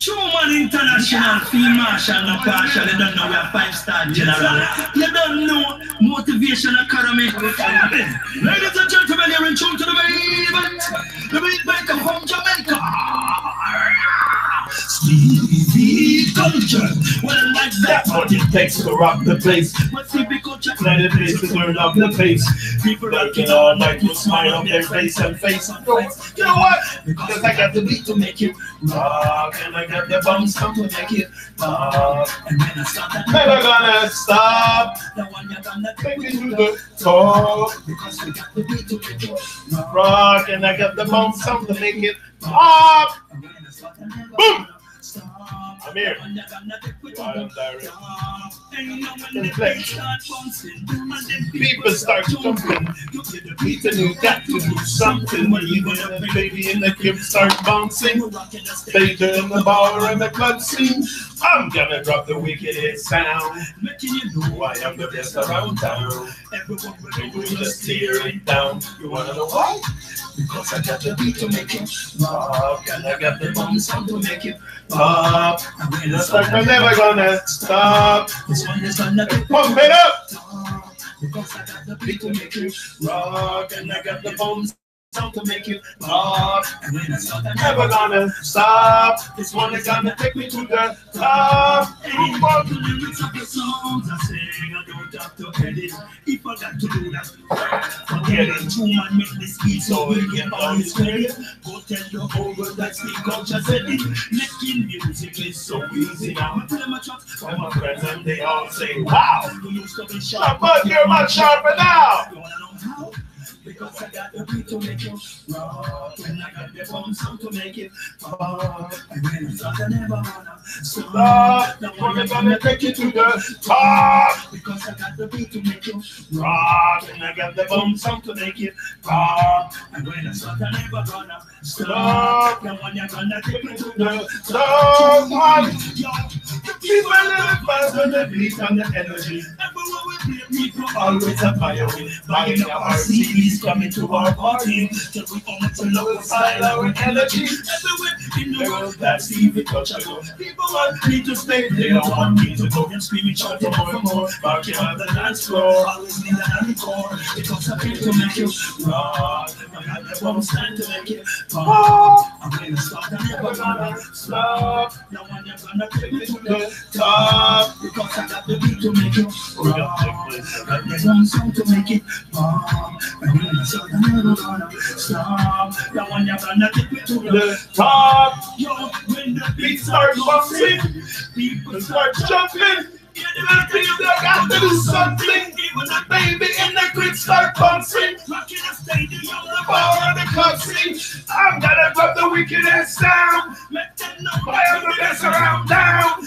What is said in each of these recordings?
TRU-MON International Field Marshal, no partial. You don't know we are 5-star general. You don't know Motivation Academy. Ladies and gentlemen, you're in tune to the main event. The main maker from Jamaica. Stevie Culture. Well, like that's what it takes to rock the place. But Stevie Culture, let it is to turn up the pace. People working all night with smile on their face and face on face. You know what? Because I got the beat to make you rock, and I got the bounce to make you rock. And when I start, I'm never gonna stop. The one you're gonna take me to the top. Because we got the beat to make you rock, and I got the bounce to make it pop. Boom! I'm here. I'm direct. People start jumping. You get the beat and you got to do something. When even if the baby in the crib start bouncing, later in the bar and the club scene, I'm gonna drop the wickedest sound, making you know I am the best around town. Everyone will just tear it down. You wanna know why? Because I got the beat to make it rock, and I got the bounce to make it pop. And it's like I'm never gonna stop. This one is gonna pump it up. Because I got the beat to make it rock, and I got the bounce to make it pop. And when I start, I'm never gonna stop. This one is gonna take me to the top. Any more the lyrics of the songs I sing, I don't have to edit. If I got to do that, forget it. TRU-MON make this beat so we can always credit. Go tell your whole world that Steve Culture said it. Making music is so easy now. I tell them I chat for my friends and they all say, wow, you used to be sharp, but you're much sharper now. You wanna know how? Because I got the beat to make you rock, and I got the bounce to make it pop. And when I start, I never wanna stop. The one that's gonna take you to the top. Because I got the beat to make you rock, and I got the bounce to make it pop. And when I start, I never gonna stop. The one you're gonna take me to the top. Yo, the people live fast on the beat and the energy. Everywhere we play, people always have fire. Buying our CDs, coming to our party, till we come to love style, our energy. Everywhere in the world that Stevie Culture go. People want me to stay, they don't want me to go and scream and shout more and more. Back here on the dance floor, always need an encore. Because I came to make you rock, I got the bounce time to make it pop. I'm gonna start, I'm never gonna stop. Now I'm gonna take me to the top. Because I got the beat to make you rock, got the bounce to make it pop. And when I start, I'm never gonna stop. Now when you're gonna take me to the top. Yo, when the beat starts bouncing, people start jumping. The people got to do something. Even the baby in the crib start bouncing. Rocking the stadium, the bar and the club scene. I'm gonna drop the wickedest sound. Let them know I am the best around town.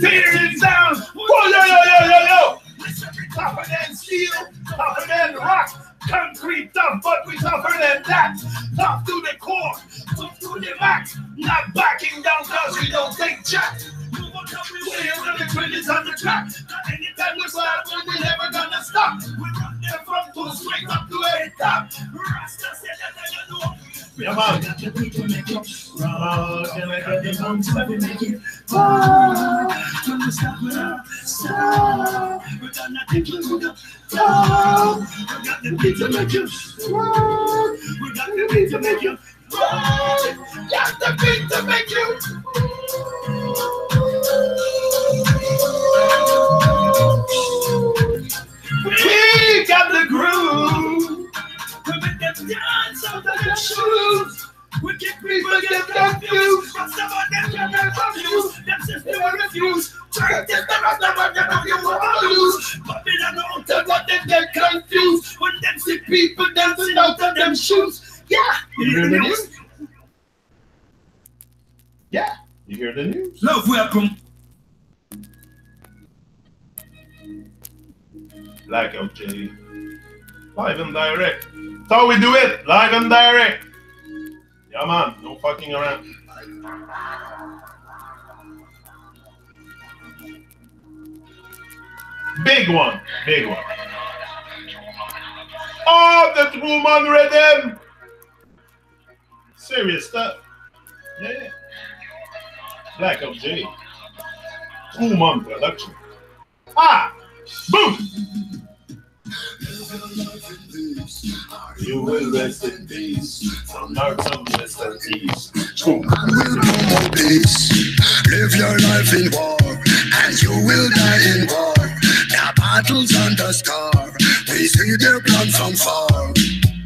Tear it down. Whoa, yo, yo, yo, yo, yo. Tougher than steel, tougher than rock. Concrete tough, but we tougher than that. Tough to the core, tough to the max. Not backing down cause we don't take jack. Move on everywhere when the train is on the track. Anytime we start, we're never gonna stop. We run there from 2 straight up to 8 top. Rasta said that you know. Yeah, man. Got the beat to make it rock, and I got the bounce to make it pop. Can we stop without stop? We're gonna take you to the top. We got the beat to make you rock. We got the beat to make you rock. Got the beat to make you we got the groove. We make them dance out of their shoes. We keep people get confused. But some of them can't confuse. Them system will refuse. Try to test them out, them of them you won't lose. But they don't know to what they get confused. When them see people dancing out of them shoes. Yeah, you hear the news? Yeah, you hear the news? Love, welcome. Like okay. Live and direct. That's how we do it. Live and direct. Yeah, man. No fucking around. Big one. Big one. Oh, the TRU-MON rhythm. Serious stuff. Yeah. Black of J. TRU-MON production. Ah! Boom! You will rest in peace from north, south, west, and east. TRU-MON will promote peace. Live your life in war, and you will die in war. Their battles underscore. We see their plan from far.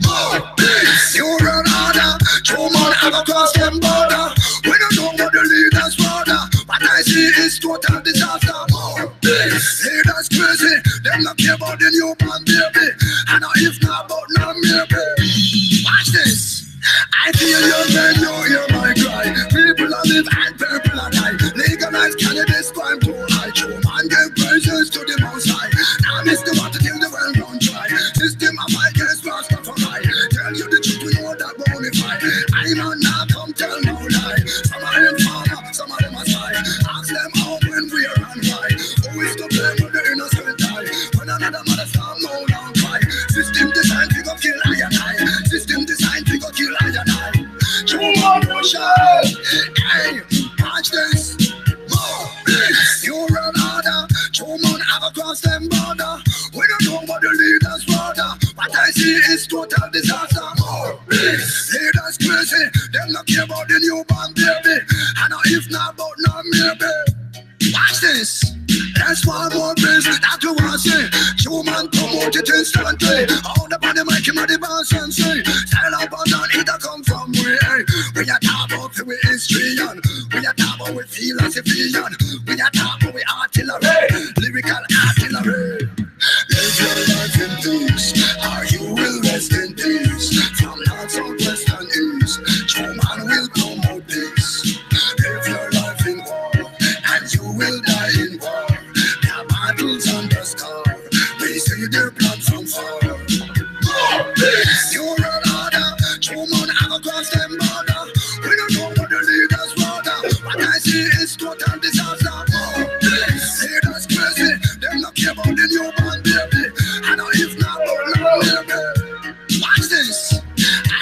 More peace. You run harder. TRU-MON have across them border. We don't know what the leaders order. What I see is total disaster. More peace. Leaders crazy. Them not care about the newborn baby. And if not, but not maybe. Watch this. I feel your pain, you hear my cry. People are live and people are die. Legalize cannabis, crime too high. TRU-MON give praises to the most high. Now miss the water till the well don't dry. System of my case, Rastafari. Tell you the truth, we know that bonafide. I'm on now, come tell no lie. Some of them farmer, some of them are spy. Ask them how, when, where, and why. Who is to blame when the innocent die? When another mother storm, no long cry. System designed, we go kill I and I. System designed, we go kill I and I. TRU-MON motion. Hey, watch this. More peace. You run harder. TRU-MON have across them border. We don't know what the leaders order. What I see is total disaster. More peace. Leaders crazy. Them not care about the newborn baby. And if not, but not maybe. Watch this. That's one more place that you want to see. TRU-MON promote it instantly. All the body mic him at the boss and say, style up and down, it a come from we. We are talk about the history and we are talk about we philosophy and we are talk about we artillery, lyrical artillery. Live your life in peace, or you will rest in peace. From north, south, west, and east, TRU-MON will promote peace. Live your life in war, and you will die in war. Their battles underscore. We see their blood from far. More peace. You run harder. TRU-MON have across them border. We don't know what the leaders order. What I see is total disaster. More peace. Leaders crazy. Them not care about the newborn baby. And if not, but not maybe. Watch this.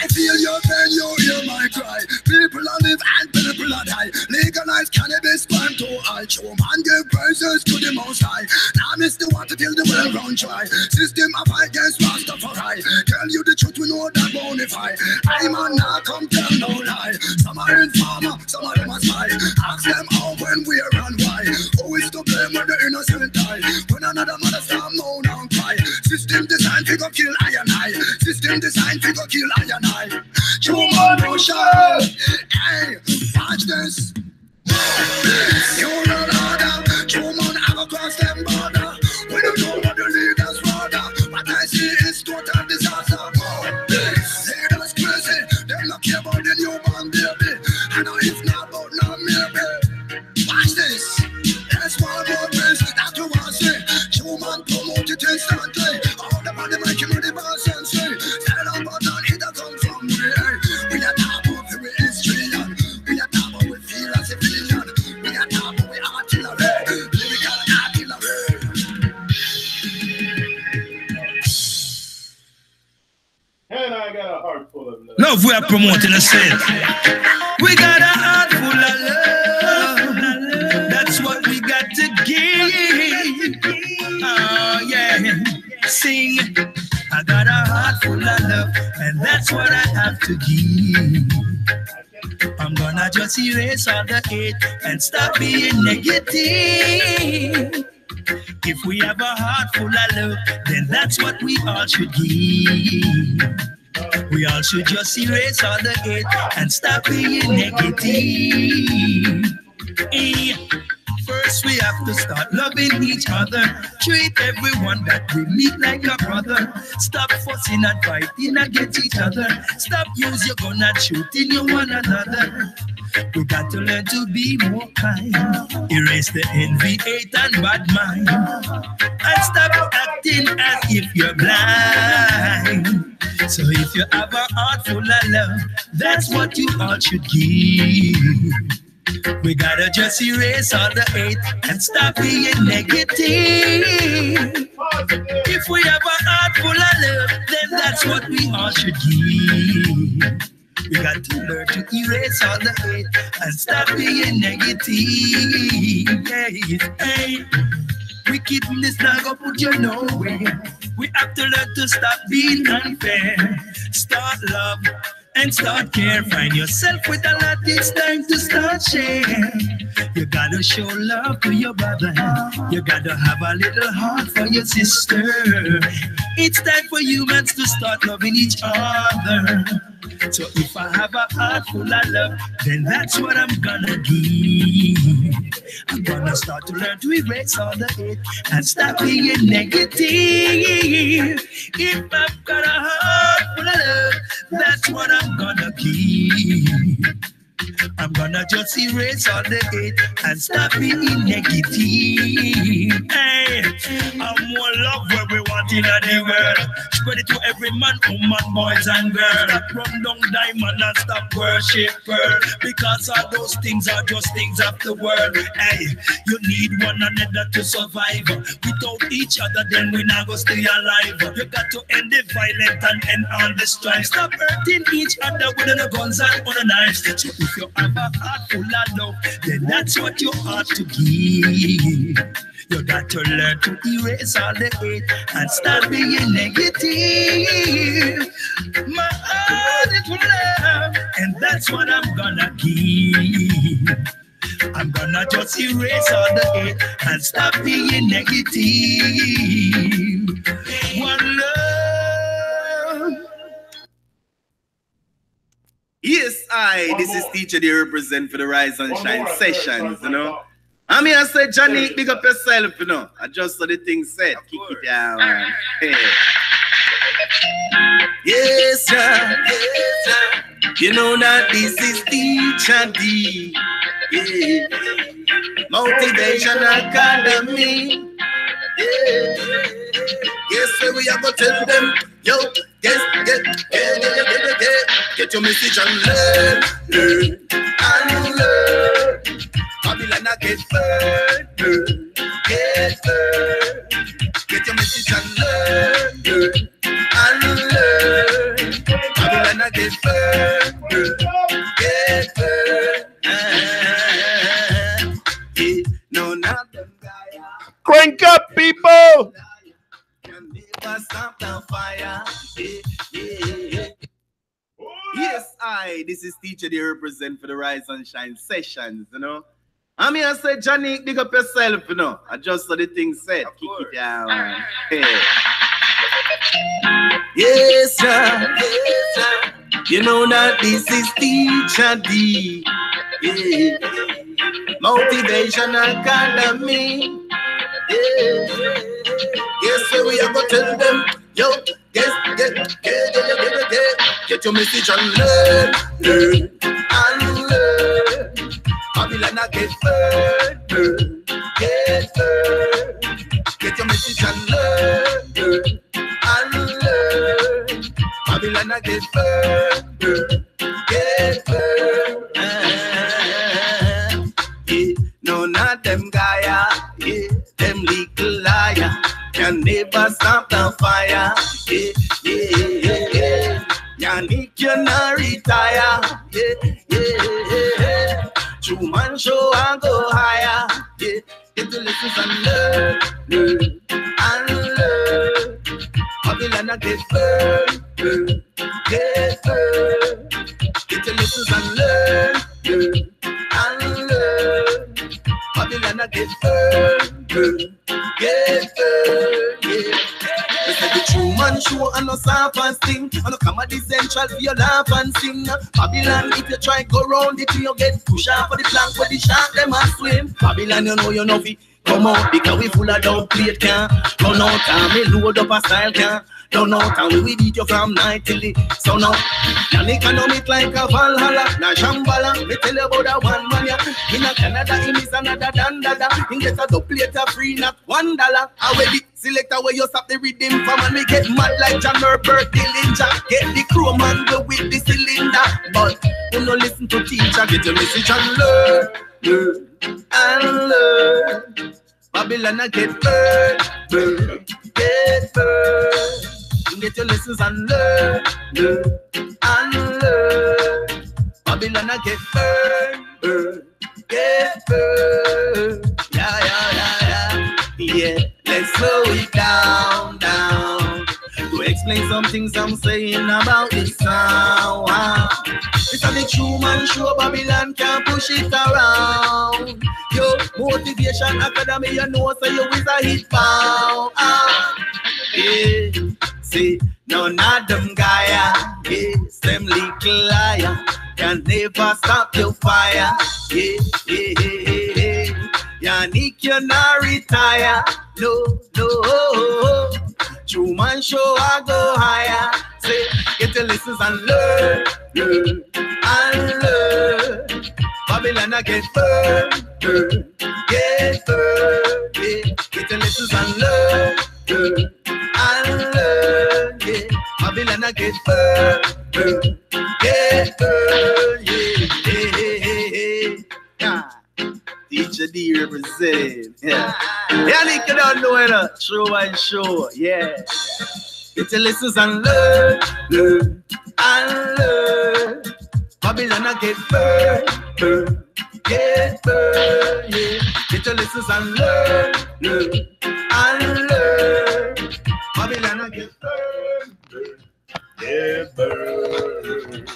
I feel your pain, you hear my cry. People are live and people are die. Legalize cannabis, crime too high. TRU-MON give praises to the most high. Now miss the water till the well run dry. System of against Rastafari. Tell you the truth, we know that bonafide. I'm on now, come tell no lie. Some are informer, some of them are spy. Ask them how, when, where, and why. Who is to blame when the innocent die? When another mother storm, no down cry. System designed to go kill I and I. System designed to go kill I and I. TRU-MON motion. Hey, watch this. You run harder. TRU-MON have across them border. We don't know what the leaders order. What I see is total disaster. Leaders crazy. Them not care about the newborn baby. And if not, but not maybe. Watch this. That's one more place that you want to see. TRU-MON promote it instantly. All the body mic him at the boss and say, stand up and down, it a come from we. We are talk about the history and we are talk about we philosophy and we are talk about we artillery, lyrical artillery. And I got a heart full of love. Love we are promoting ourselves. We got a heart full of love. That's what we got to give. Oh yeah. Sing. I got a heart full of love, and that's what I have to give. I'm gonna just erase all the hate and stop being negative. If we have a heart full of love, then that's what we all should give. We all should just erase all the hate and stop being negative. First we have to start loving each other. Treat everyone that we meet like a brother. Stop fussing and fighting against each other. Stop use your gun and shooting you one another. We got to learn to be more kind. Erase the envy, hate and bad mind. And stop acting as if you're blind. So if you have a heart full of love, that's what you all should give. We gotta just erase all the hate and stop being negative. If we have a heart full of love, then that's what we all should give. We got to learn to erase all the hate and stop being negative. Hey, wickedness now go put you nowhere. We have to learn to stop being unfair. Start love and start care. Find yourself with a lot, it's time to start share. You gotta show love to your brother. You gotta have a little heart for your sister. It's time for humans to start loving each other. So if I have a heart full of love, then that's what I'm gonna give. I'm gonna start to learn to erase all the hate and stop being negative. If I've got a heart full of love, that's what I'm gonna give. I'm gonna just erase all the hate and stop being negative. Hey, I'm more love where we want in the world. Spread it to every man, woman, boys and girls. Stop run down diamond and stop worship girl. Because all those things are just things of the world. Hey, you need one another to survive. Without each other, then we not gonna stay alive. You got to end the violence and end all the strife. Stop hurting each other with the guns and on the knives. So if you have a heart full of love, then that's what you ought to give. You got to learn to erase all the hate and stop being negative. My heart is full of love, and that's what I'm gonna give. I'm gonna just erase all the hate and stop being negative. One love. Yes, this is Teacher they represent for the Rise and Shine sessions, you know. I'm here to say, Johnny, big up yourself, you know. I just saw the thing said. Kick it down. Hey. Yes, sir. Yes, sir. You know that this is Teacher D. Yeah. Motivation Academy. Yeah. Yes, sir, we are going to tell them, yo, get your message and learn and learn. Babylon get further, get further. Get your message and learn and learn. Babylon get further, get further. No, not them guy. Crank up, people! Can never stop the fire. Yes, this is Teacher they represent for the Rise and Shine sessions, you know. I'm here to say, Johnny, big up yourself, you know. I just saw the thing said. Kick it down. Hey. Yes, sir. Yes, sir. You know that this is Teacher D. Yeah. Motivation Academy. Yeah. Yes, sir, we are going to tell them, yo, get your message and learn and learn. Babylon get further, get further. Get your message and learn and learn. Babylon get further, get further. Yeah, no, not them Gaia, yeah, them little liar. Can never stop the fire. Yeah, yeah, yeah, yeah. Yannick, you not retire. Yeah, yeah, yeah. TRU-MON show and go higher. Yeah, get the lessons and learn and learn. Babylon get further, get further. Get the lessons and learn and learn. Babylon get further, get further. They say the TRU-MON show and no soft thing. And no comedy central for your laugh and sing. Babylon, if you try go round it, you get pushed off for the plank where the shark them a swim. Babylon, you know fi come out because we full of dope plate can. Run out and me load up a style can. Don't know how we eat you from night till the sun up. Yannick know me like a Valhalla. Na Shambhala, me tell you about that one man ya. In a Canada, him is another dandada. He get a double plate of free, not $1. I wear the selector where you stop the rhythm from and me get mad like John Herbert Dillinger. Get the crew man go with the cylinder. But you no listen to teacher, get your message and learn and learn. Babylon get further, get further. Get your lessons and learn and learn. Babylon I get burned, burned, get burned. Yeah, yeah, yeah, yeah. Yeah, let's slow it down, down. To explain some things I'm saying about this sound. It's on the TRU-MON show, Babylon can't push it around. Yo, Motivation Academy, you know, so you is a hit bound. Yeah, see, none of them Gaia, yes, them little liar, can never stop your fire. Yeah, yeah, yeah, yeah. Yannick, you not retire. No, no. TRU-MON show, I go higher. Say, get your lessons and learn, learn, and learn. Babylon, I get burned, burned, get burned. Yeah. Get your lessons and learn, learn, and learn. Yeah. Babylon, I get burned, burned, get burned. Yeah, yeah, yeah, yeah. Teacher D representing. Yeah. Yannick, you don't know it. TRU-MON show. Yeah. Get your lessons and learn, learn, and learn. Babylon I get burned, burned, get burned. Yeah. Get your lessons and learn, learn, and learn. Babylon I get burned, burned, get burned.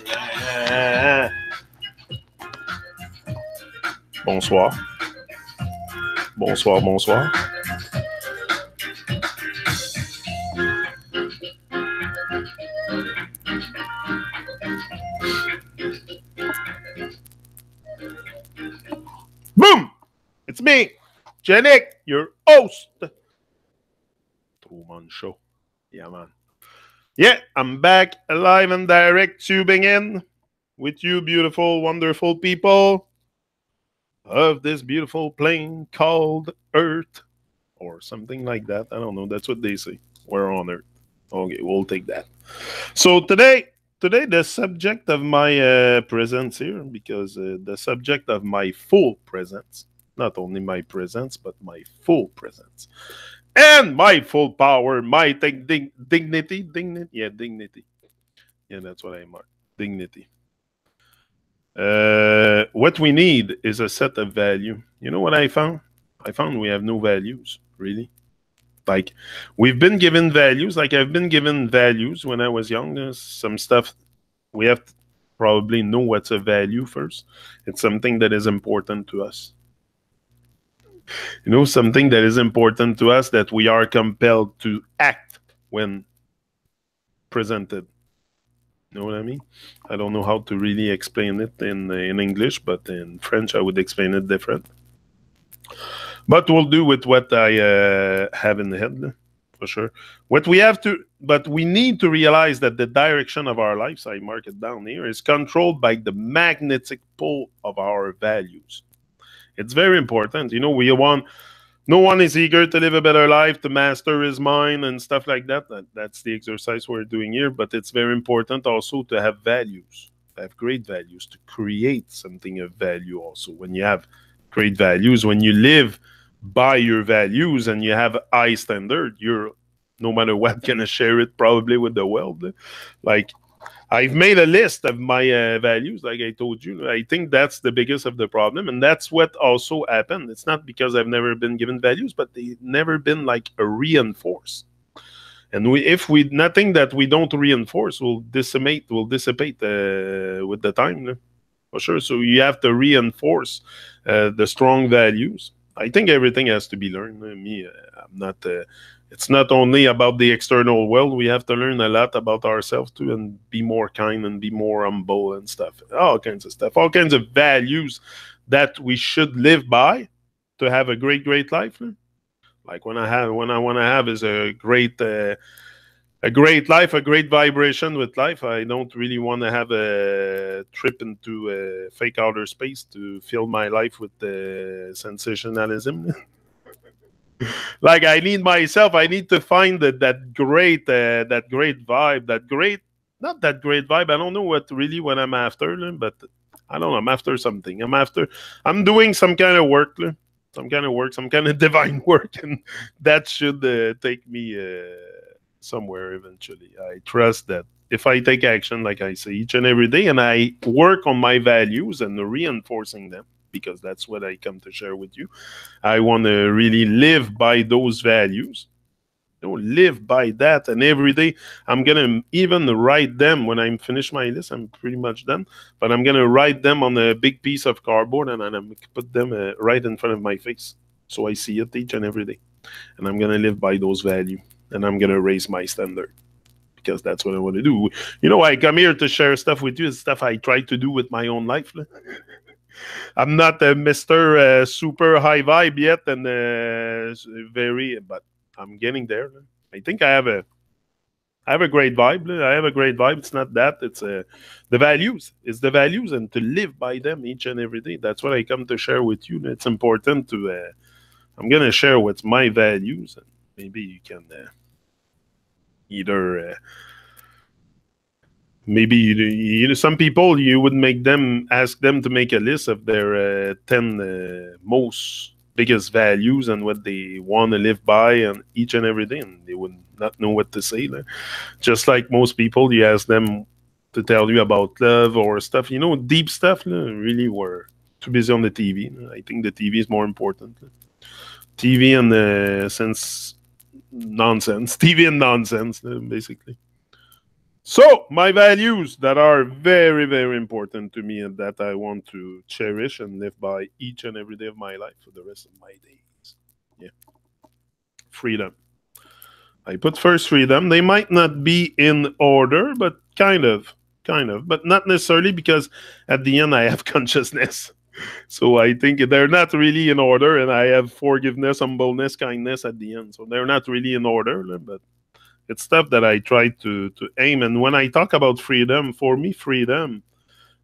Bonsoir. Bonsoir, bonsoir. Boom! It's me, Yannick, your host. TRU-MON show. Yeah, man. Yeah, I'm back alive and direct, tubing in with you beautiful, wonderful people of this beautiful plane called Earth or something like that. I don't know. That's what they say. We're on Earth. Okay, we'll take that. So today the subject of my presence here, because the subject of my full presence, not only my presence, but my full presence and my full power, my dignity. Yeah, dignity. Yeah, that's what I mark. Dignity. What we need is a set of value. You know what I found? I found we have no values, really. Like, we've been given values. Like, I've been given values when I was young. There's some stuff we have to probably know what's a value first. It's something that is important to us. You know, something that is important to us that we are compelled to act when presented. You know what I mean? I don't know how to really explain it in English, but in French I would explain it different. But we'll do with what I have in the head, for sure. What we have to, but we need to realize that the direction of our lives, I mark it down here, is controlled by the magnetic pull of our values. It's very important. You know, no one is eager to live a better life, to master his mind and stuff like that. That's the exercise we're doing here. But it's very important also to have values, to have great values, to create something of value also. When you have great values, when you live by your values and you have high standard, you're, no matter what, gonna share it probably with the world. Like, I've made a list of my values, like I told you. I think that's the biggest of the problem, and that's what also happened. It's not because I've never been given values, but they've never been like a reinforced. And if nothing that we don't reinforce will dissipate with the time, for sure. So you have to reinforce the strong values. I think everything has to be learned. I'm not. It's not only about the external world. We have to learn a lot about ourselves too, and be more kind and be more humble and stuff. All kinds of stuff. All kinds of values that we should live by to have a great life. Like what I want to have is a great life, a great vibration with life. I don't really want to have a trip into fake outer space to fill my life with sensationalism. Like, I need to find that great vibe, not that great vibe. I don't know what I'm after, but I don't know. I'm after something. I'm doing some kind of work, some kind of divine work, and that should take me somewhere eventually. I trust that if I take action, like I say, each and every day, and I work on my values and reinforcing them, because that's what I come to share with you. I want to really live by those values. Live by that, and every day I'm gonna even write them. When I'm finished my list, I'm pretty much done, but I'm gonna write them on a big piece of cardboard, and I'm gonna put them right in front of my face, so I see it each and every day, and I'm gonna live by those values, and I'm gonna raise my standard, because that's what I want to do. I come here to share stuff with you. It's stuff I try to do with my own life. I'm not a Mr. Super high vibe yet, and but I'm getting there. I think I have a great vibe. I have a great vibe. It's not that. It's the values. It's the values, and to live by them each and every day. That's what I come to share with you. It's important to. I'm gonna share what's my values, and maybe you can either. Maybe some people, you would ask them to make a list of their 10 most biggest values and what they want to live by, and each and every day, and they would not know what to say. Just like most people, you ask them to tell you about love or stuff, deep stuff. Really, we're too busy on the TV. I think the TV is more important. TV and sense nonsense. TV and nonsense, basically. So, my values that are very, very important to me, and that I want to cherish and live by each and every day of my life for the rest of my days. Yeah. Freedom. I put first freedom. They might not be in order, but kind of. But not necessarily, because at the end I have consciousness. So I think they're not really in order, and I have forgiveness, humbleness, kindness at the end. So they're not really in order, but it's stuff that I try to aim. And when I talk about freedom, for me, freedom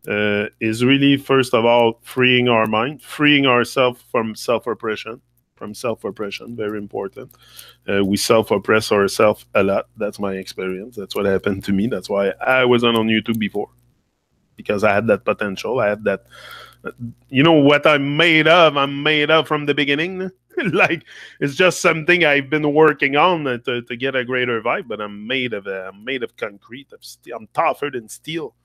is really, first of all, freeing our mind, freeing ourselves from self-oppression. Very important. We self-oppress ourselves a lot. That's my experience. That's what happened to me. That's why I wasn't on YouTube before, because I had that potential. I had that. What I'm made of from the beginning. Like, it's just something I've been working on to get a greater vibe. But I'm made of concrete, of steel. I'm tougher than steel,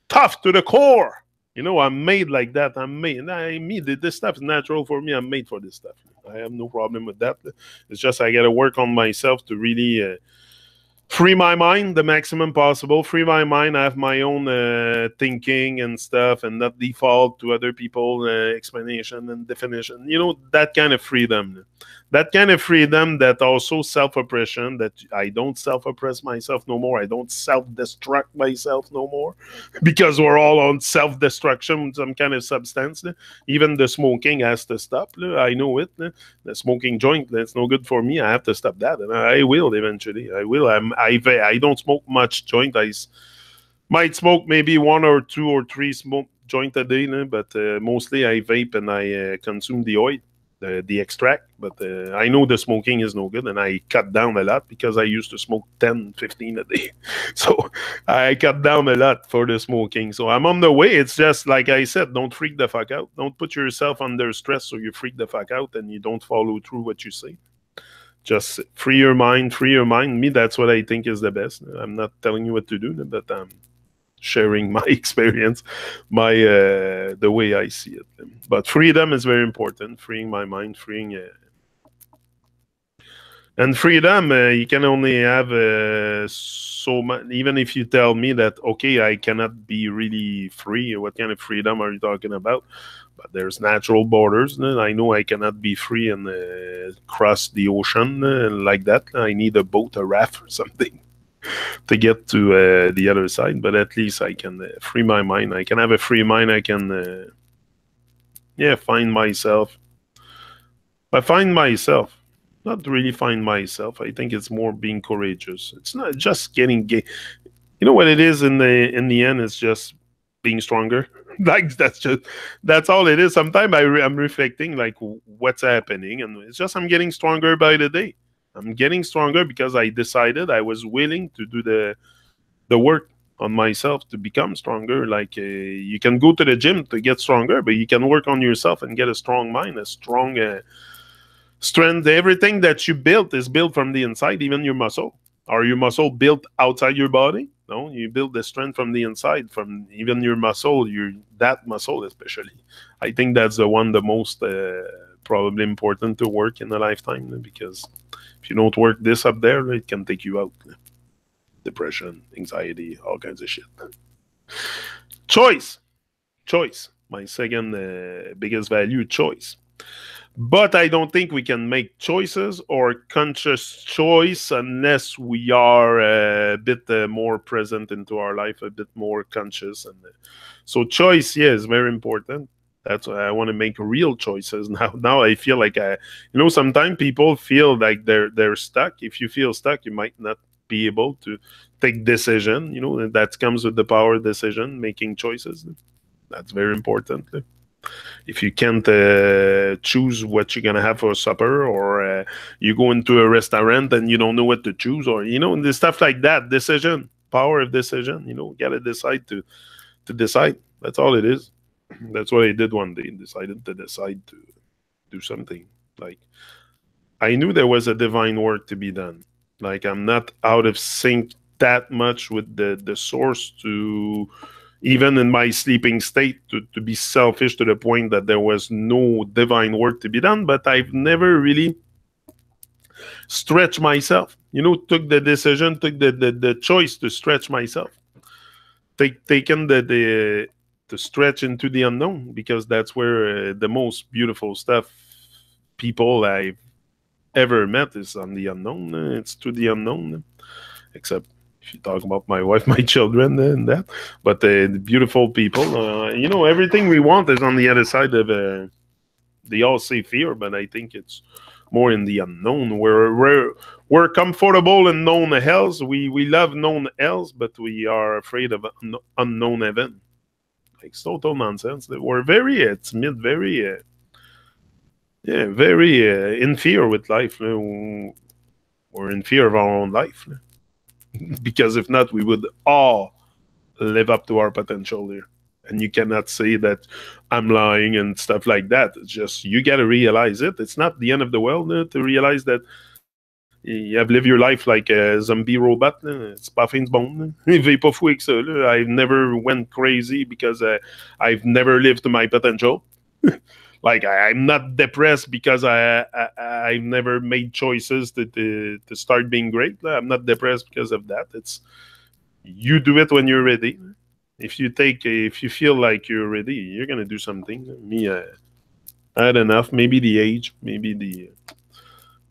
tough to the core. I'm made like that. This stuff is natural for me. I'm made for this stuff. I have no problem with that. It's just I got to work on myself to really free my mind the maximum possible. Free my mind. I have my own thinking and stuff, and not default to other people's explanation and definition. That kind of freedom. That kind of freedom, that also self-oppression, that I don't self-oppress myself no more. I don't self-destruct myself no more, because we're all on self-destruction with some kind of substance. Even the smoking has to stop. I know it. The smoking joint, that's no good for me. I have to stop that, and I will eventually. I will. I don't smoke much joint. I might smoke maybe 1 or 2 or 3 smoke joint a day, but mostly I vape and I consume the oil. The extract, but I know the smoking is no good, and I cut down a lot, because I used to smoke 10, 15 a day. So I cut down a lot for the smoking. So I'm on the way. It's just like I said, don't freak the fuck out. Don't put yourself under stress so you freak the fuck out and you don't follow through what you say. Just free your mind, free your mind. Me, that's what I think is the best. I'm not telling you what to do, but I'm sharing my experience, the way I see it. But freedom is very important. Freeing my mind, and freedom. You can only have so much. Even if you tell me that, okay, I cannot be really free, what kind of freedom are you talking about? But there's natural borders. I know I cannot be free and cross the ocean like that. I need a boat, a raft, or something to get to the other side. But at least I can free my mind. I can have a free mind. I can find myself. I find myself, not really find myself. I think it's more being courageous. It's not just getting gay. You know what it is in the end? It's just being stronger. Like, that's all it is. Sometimes I'm reflecting, like, what's happening, and it's just I'm getting stronger by the day. I'm getting stronger because I decided I was willing to do the work on myself to become stronger. Like, you can go to the gym to get stronger, but you can work on yourself and get a strong mind, a strong strength. Everything that you built is built from the inside, even your muscle. Are your muscle built outside your body? No, you build the strength from the inside, from even your muscle, that muscle especially. I think that's the one the most probably important to work in a lifetime, because if you don't work this up there, it can take you out. Depression, anxiety, all kinds of shit. Choice. Choice. My second biggest value, choice. But I don't think we can make choices or conscious choice unless we are a bit more present into our life, a bit more conscious. And so choice, yeah, is very important. That's why I want to make real choices now. Now I feel like sometimes people feel like they're stuck. If you feel stuck, you might not be able to take decision. That comes with the power of decision, making choices. That's very important. If you can't choose what you're gonna have for supper, or you go into a restaurant and you don't know what to choose, or the stuff like that, decision, power of decision. You gotta decide to decide. That's all it is. That's what I did one day. Decided to decide to do something. Like, I knew there was a divine work to be done. Like, I'm not out of sync that much with the source to, even in my sleeping state, to be selfish to the point that there was no divine work to be done. But I've never really stretched myself. Took the decision, took the choice to stretch myself. Taken the to stretch into the unknown, because that's where the most beautiful stuff, people I've ever met, is on the unknown. It's to the unknown, except if you talk about my wife, my children, and that. But the beautiful people, everything we want is on the other side of. They all say fear, but I think it's more in the unknown. We're comfortable in known hells. We love known hells, but we are afraid of unknown heaven. Like, it's total nonsense. We're very timid, very very in fear with life. We're in fear of our own life. Because if not, we would all live up to our potential here. And you cannot say that I'm lying and stuff like that. It's just, you got to realize it. It's not the end of the world to realize that you have lived your life like a zombie robot. It's pas fin du bon. Vais pas fou avec ça. I've never went crazy because I've never lived to my potential. Like, I'm not depressed because I've never made choices to start being great. I'm not depressed because of that. It's, you do it when you're ready. If you feel like you're ready, you're gonna do something. Me, I had enough. Maybe the age, maybe the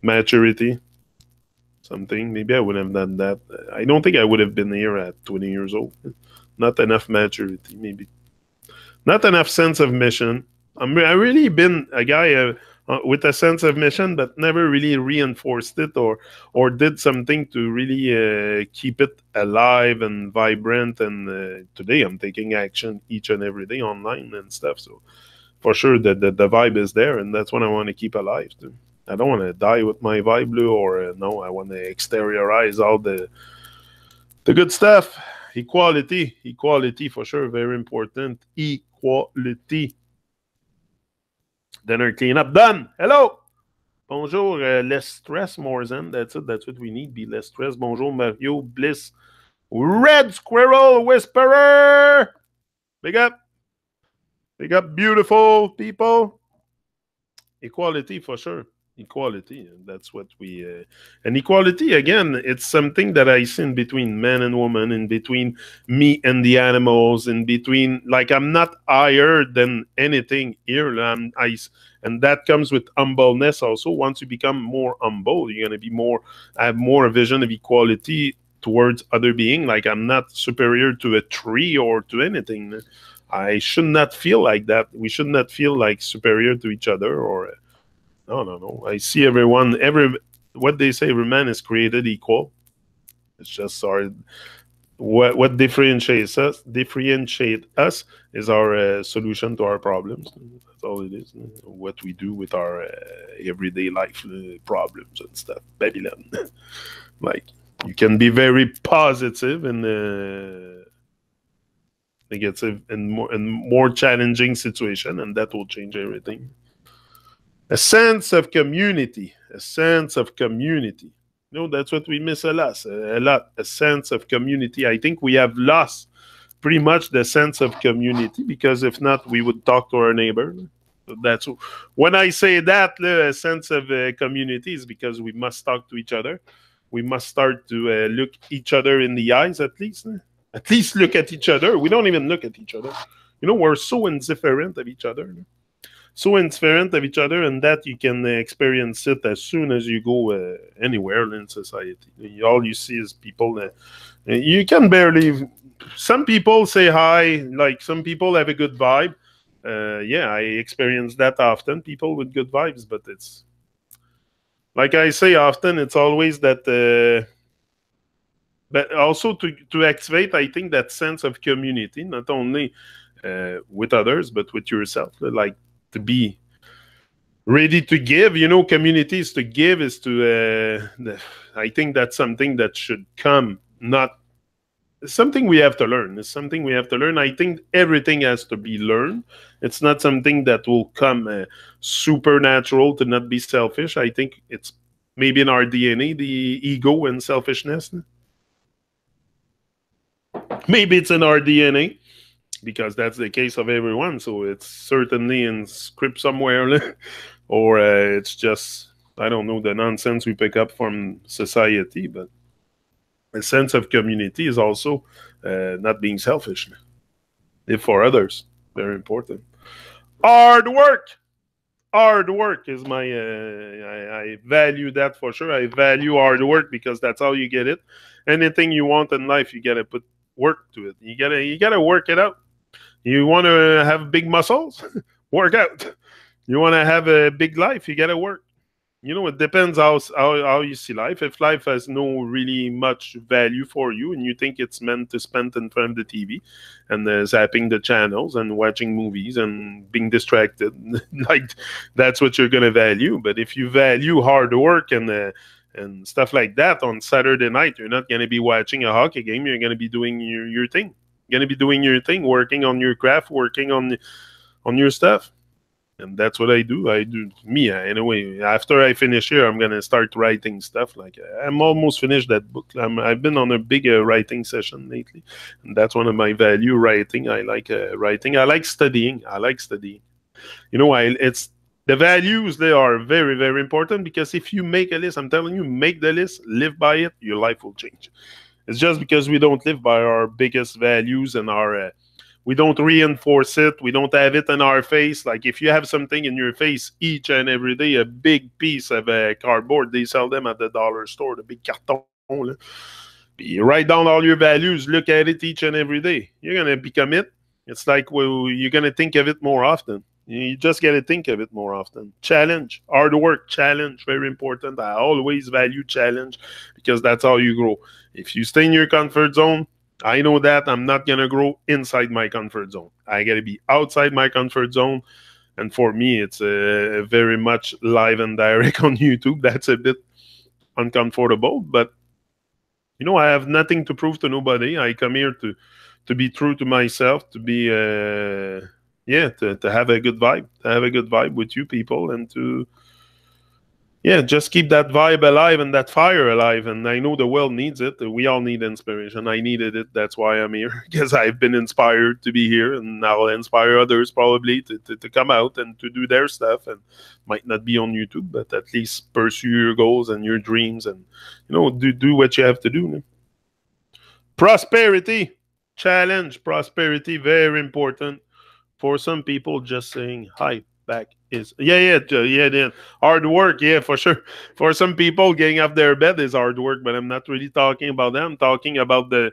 maturity, something. Maybe I would have done that. I don't think I would have been here at 20 years old. Not enough maturity, maybe. Not enough sense of mission. I really been a guy with a sense of mission, but never really reinforced it or did something to really keep it alive and vibrant. And today I'm taking action each and every day online and stuff. So for sure the vibe is there, and that's what I want to keep alive too. I don't want to die with my vibe, Blue, or no, I want to exteriorize all the good stuff. Equality for sure, very important. Equality. Dinner cleanup done. Hello. Bonjour. Less stress, more zen. That's it. That's what we need. Be less stress. Bonjour, Mario Bliss. Red Squirrel Whisperer. Big up. Big up, beautiful people. Equality for sure. Equality. That's what we... and equality, again, it's something that I see in between man and woman, in between me and the animals, in between... Like, I'm not higher than anything here. And that comes with humbleness also. Once you become more humble, you're going to be more... have more a vision of equality towards other being. Like, I'm not superior to a tree or to anything. I should not feel like that. We should not feel like superior to each other or... No. I see everyone, what they say, every man is created equal. It's just what differentiates us is our solution to our problems. That's all it is. What we do with our everyday life problems and stuff. Babylon. Like, you can be very positive and negative and more challenging situation, and that will change everything. A sense of community. A sense of community. You know, that's what we miss a lot. A sense of community. I think we have lost pretty much the sense of community, because if not, we would talk to our neighbor. So that's when I say that a sense of community is because we must talk to each other. We must start to look each other in the eyes, at least. At least look at each other. We don't even look at each other. You know, we're so indifferent of each other. So indifferent of each other, and that you can experience it as soon as you go anywhere in society. All you see is people. You can barely. Some people say hi. Like some people have a good vibe. Yeah, I experience that often. People with good vibes, but it's like I say often. It's always that. But also to activate, I think, that sense of community, not only with others, but with yourself. Like to be ready to give. You know, community is to give. Is to. I think that's something that should come. Not something we have to learn. It's something we have to learn. I think everything has to be learned. It's not something that will come supernatural to not be selfish. I think it's maybe in our DNA, the ego and selfishness. Maybe it's in our DNA because that's the case of everyone. So it's certainly in script somewhere, or it's just, I don't know, the nonsense we pick up from society. But a sense of community is also not being selfish. If for others, very important. Hard work. Hard work is my. I value that for sure. I value hard work because that's how you get it. Anything you want in life, you gotta put work to it. You gotta work it out. You want to have big muscles, work out. You want to have a big life, you gotta work. You know, it depends how you see life. If life has no really much value for you and you think it's meant to spend in front of the TV and zapping the channels and watching movies and being distracted, like that's what you're gonna value. But if you value hard work and stuff like that on Saturday night, you're not gonna be watching a hockey game. You're gonna be doing your thing. You're gonna be doing your thing, working on your craft, working on your stuff. And that's what I do. I do me anyway. After I finish here, I'm gonna start writing stuff. Like I'm almost finished that book. I've been on a big writing session lately, and that's one of my value. Writing. I like writing. I like studying. I like studying. You know, it's the values. They are very, very important because if you make a list, I'm telling you, make the list, live by it, your life will change. It's just because we don't live by our biggest values and our we don't reinforce it. We don't have it in our face. Like if you have something in your face each and every day, a big piece of cardboard, they sell them at the dollar store, the big carton. Là. You write down all your values, look at it each and every day. You're going to become it. It's like you're going to think of it more often. You just got to think of it more often. Challenge, hard work, challenge, very important. I always value challenge because that's how you grow. If you stay in your comfort zone, I know that I'm not going to grow inside my comfort zone. I got to be outside my comfort zone. And for me, it's very much live and direct on YouTube. That's a bit uncomfortable. But, you know, I have nothing to prove to nobody. I come here to be true to myself, to be, to have a good vibe. To have a good vibe with you people and to... Yeah, just keep that vibe alive and that fire alive. And I know the world needs it. We all need inspiration. I needed it. That's why I'm here. Because I've been inspired to be here. And I'll inspire others probably to come out and to do their stuff. And might not be on YouTube, but at least pursue your goals and your dreams. And, you know, do what you have to do. Prosperity. Challenge. Prosperity. Very important. For some people, just saying hi back is then hard work, for sure. For some people, getting off their bed is hard work, but I'm not really talking about that. I'm talking about the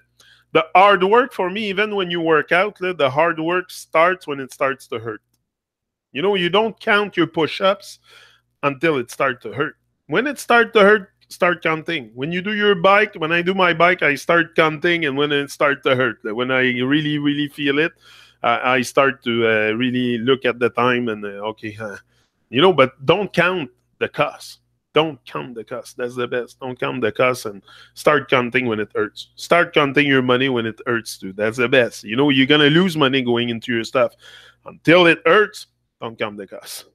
hard work. For me, even when you work out, the hard work starts when it starts to hurt. You know, you don't count your push-ups until it starts to hurt. When it starts to hurt, start counting. When you do your bike, when I do my bike, I start counting, and when it starts to hurt, when I really, really feel it, I start to really look at the time and you know, but don't count the cost. Don't count the cost. That's the best. Don't count the cost and start counting when it hurts. Start counting your money when it hurts too. That's the best. You know, you're going to lose money going into your stuff. Until it hurts, don't count the cost.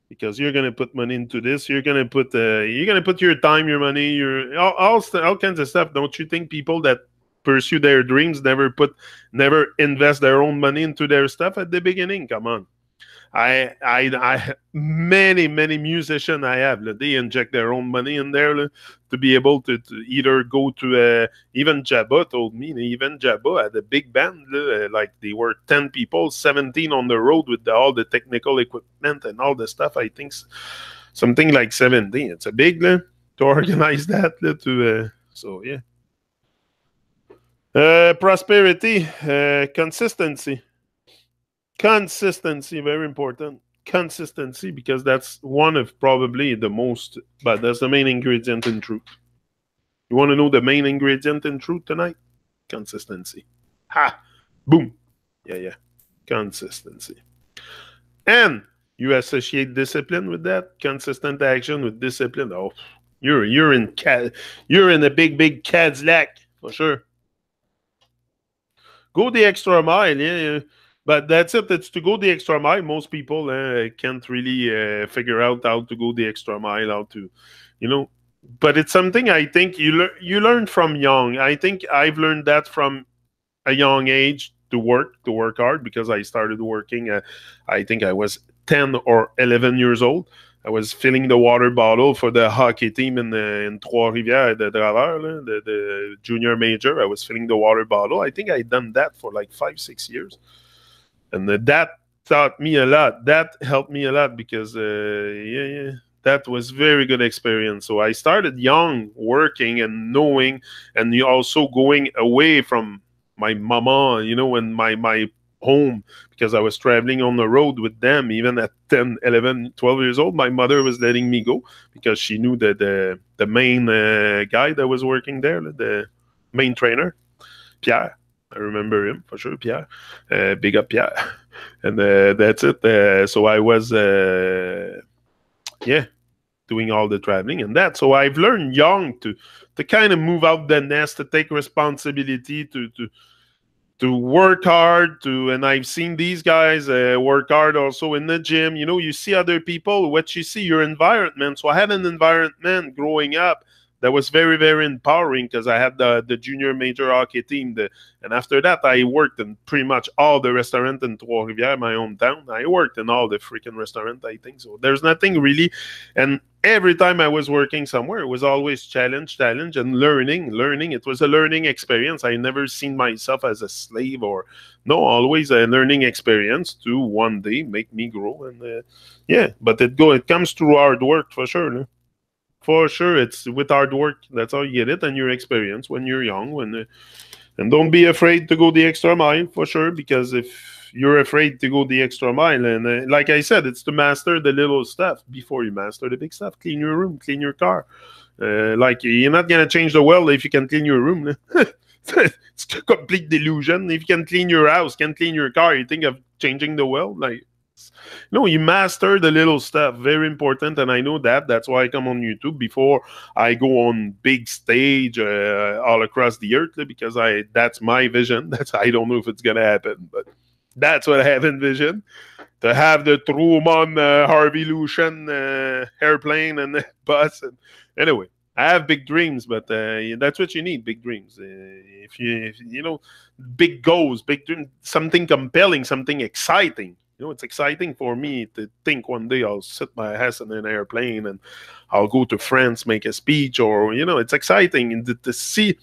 because you're gonna put money into this. You're gonna put your time, your money, all kinds of stuff. Don't you think people that pursue their dreams never invest their own money into their stuff at the beginning? Come on. Many musicians I have, they inject their own money in there to be able to either go to even Jabba told me, even Jabba had a big band, like they were 10 people, 17 on the road with all the technical equipment and all the stuff. I think something like 17. It's a big to organize that so yeah. Prosperity, consistency. Consistency, very important. Consistency, because that's one of probably the most, but that's the main ingredient in truth. You want to know the main ingredient in truth tonight? Consistency. Ha! Boom. Yeah. Consistency. And you associate discipline with that, consistent action with discipline. Oh, you're in a big Cadillac for sure. Go the extra mile, yeah. But that's it. It's to go the extra mile. Most people can't really figure out how to go the extra mile, how to, But it's something I think you learn from young. I think I've learned that from a young age to work hard, because I started working. I think I was 10 or 11 years old. I was filling the water bottle for the hockey team in Trois-Rivières, the Draveurs, the junior major. I was filling the water bottle. I think I'd done that for like 5-6 years. And that taught me a lot. That helped me a lot because, that was very good experience. So I started young, working and knowing, and you also going away from my mama, and my home, because I was traveling on the road with them. Even at 10, 11, 12 years old, my mother was letting me go because she knew that the main guy that was working there, the main trainer, Pierre. I remember him for sure, Pierre. Big up Pierre. And that's it. So I was, doing all the traveling and that. So I've learned young to kind of move out the nest, to take responsibility, to work hard, and I've seen these guys work hard also in the gym. You see other people, what you see, your environment. So I had an environment growing up that was very, very empowering, because I had the junior major hockey team. And after that, I worked in pretty much all the restaurants in Trois-Rivières, my hometown. I worked in all the freaking restaurants, I think. So there's nothing really. And every time I was working somewhere, it was always challenge, and learning. It was a learning experience. I never seen myself as a slave always a learning experience to one day make me grow. And but it comes through hard work for sure. No? For sure, it's with hard work. That's how you get it, and your experience when you're young. And don't be afraid to go the extra mile, for sure, because if you're afraid to go the extra mile, and like I said, it's to master the little stuff before you master the big stuff. Clean your room, clean your car. Like, you're not gonna change the world if you can clean your room. It's a complete delusion. If you can clean your house, can clean your car, you think of changing the world? Like, you master the little stuff. Very important. And I know that. That's why I come on YouTube before I go on big stage all across the earth, because that's my vision. I don't know if it's gonna happen, but that's what I have envisioned. To have the TRU-MON Harvey Lucian airplane and bus. And anyway, I have big dreams, but that's what you need, big dreams. If you big goals, something compelling, something exciting. It's exciting for me to think one day I'll sit my ass in an airplane and I'll go to France, make a speech, or, it's exciting to see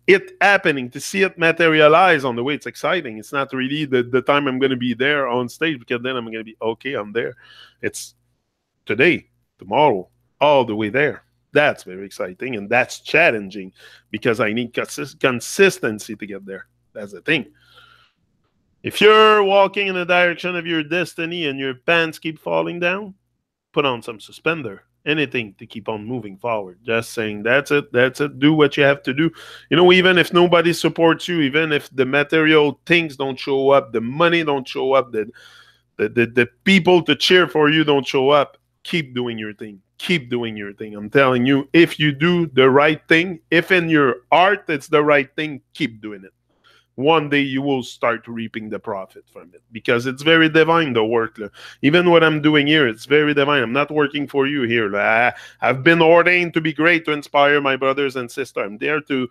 it happening, to see it materialize on the way. It's exciting. It's not really the time I'm going to be there on stage, because then I'm going to be, okay, I'm there. It's today, tomorrow, all the way there. That's very exciting, and that's challenging, because I need consistency to get there. That's the thing. If you're walking in the direction of your destiny and your pants keep falling down, put on some suspender. Anything to keep on moving forward. Just saying, that's it. Do what you have to do. Even if nobody supports you, even if the material things don't show up, the money don't show up, the people to cheer for you don't show up, keep doing your thing. Keep doing your thing. I'm telling you, if you do the right thing, if in your heart it's the right thing, keep doing it. one day you will start reaping the profit from it, because it's very divine, the work. Even what I'm doing here, it's very divine. I'm not working for you here. I've been ordained to be great, to inspire my brothers and sisters. I'm there to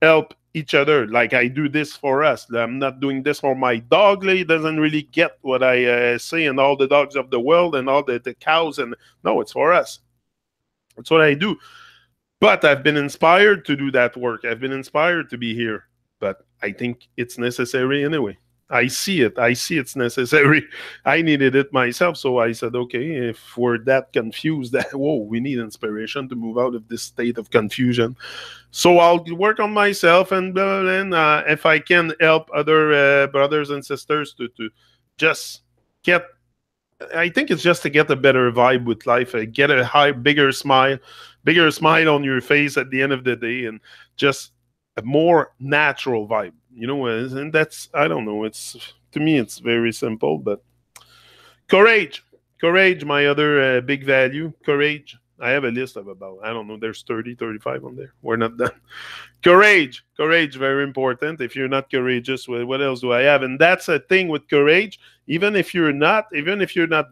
help each other. Like, I do this for us. I'm not doing this for my dog. He doesn't really get what I say, and all the dogs of the world and all the cows. And no, it's for us. That's what I do. But I've been inspired to do that work. I've been inspired to be here. But I think it's necessary anyway. I see it. I see it's necessary. I needed it myself. So I said, okay, if we're that confused, that, whoa, we need inspiration to move out of this state of confusion. So I'll work on myself, and then if I can help other brothers and sisters to just get, I think it's just to get a better vibe with life, get a bigger smile on your face at the end of the day, and just a more natural vibe, and that's, I don't know, it's, to me, it's very simple. But courage, my other big value, courage. I have a list of about, I don't know, there's 30, 35 on there. We're not done. Courage, very important. If you're not courageous, what else do I have? And that's a thing with courage. Even if you're not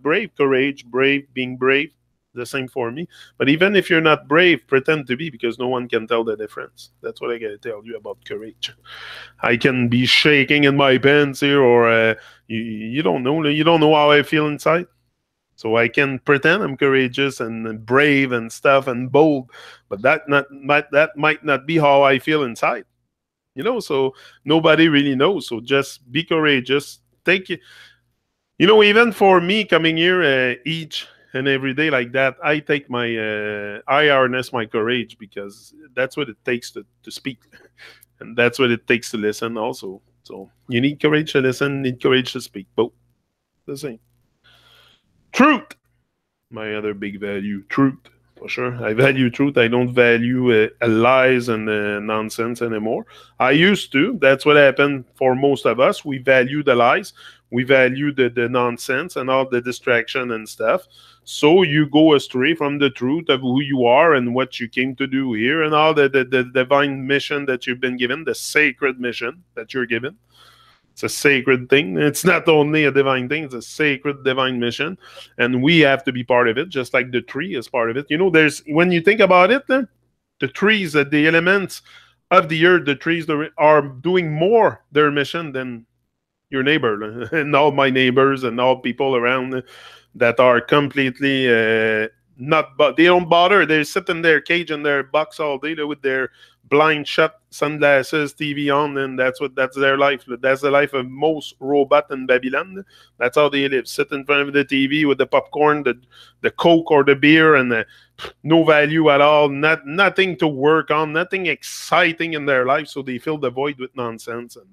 brave, courage, being brave, the same for me. But even if you're not brave, pretend to be, because no one can tell the difference. That's what I gotta tell you about courage. I can be shaking in my pants here, or you don't know how I feel inside. So I can pretend I'm courageous and brave and stuff and bold, but that might not be how I feel inside. So nobody really knows. So just be courageous. Take it. Even for me coming here each and every day like that, I take I harness my courage, because that's what it takes to speak, and that's what it takes to listen also. So you need courage to listen, need courage to speak. Both the same. Truth, my other big value, truth, for sure. I value truth. I don't value lies and nonsense anymore. I used to. That's what happened for most of us. We value the lies. We value the nonsense and all the distraction and stuff. So you go astray from the truth of who you are and what you came to do here, and all the divine mission that you've been given, the sacred mission that you're given. It's a sacred thing. It's not only a divine thing, it's a sacred divine mission. And we have to be part of it, just like the tree is part of it. There's, when you think about it, the trees, the elements of the earth, the trees are doing more their mission than your neighbor and all my neighbors and all people around that are completely not, but they don't bother. They sit in their cage in their box all day with their blind shut, sunglasses, TV on, and that's their life. That's the life of most robots in Babylon. That's how they live. Sit in front of the TV with the popcorn, the Coke or the beer, and no value at all. Nothing to work on, nothing exciting in their life. So they fill the void with nonsense, and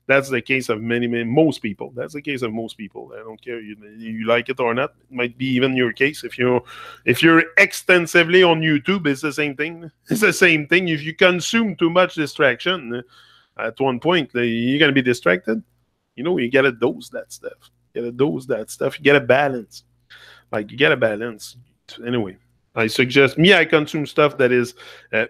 that's the case of most people. That's the case of most people. I don't care you like it or not. It might be even your case. If you're extensively on YouTube, it's the same thing. It's the same thing. If you consume too much distraction, at one point you're gonna be distracted. You gotta dose that stuff. You gotta dose that stuff. You gotta balance. You gotta balance. Anyway, I suggest I consume stuff that is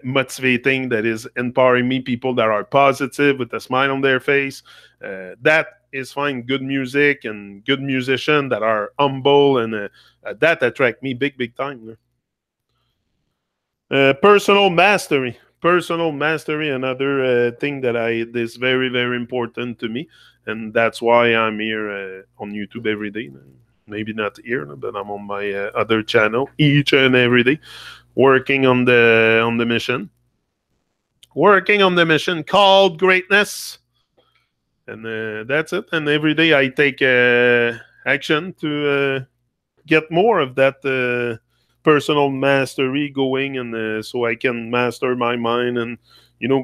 motivating, that is empowering me, people that are positive with a smile on their face. That is fine. Good music and good musicians that are humble, and that attract me big time. Personal mastery. Another thing that is very, very important to me, and that's why I'm here on YouTube every day. Maybe not here, but I'm on my other channel each and every day, working on the mission. Working on the mission called greatness. And that's it. And every day I take action to get more of that personal mastery going, and so I can master my mind and,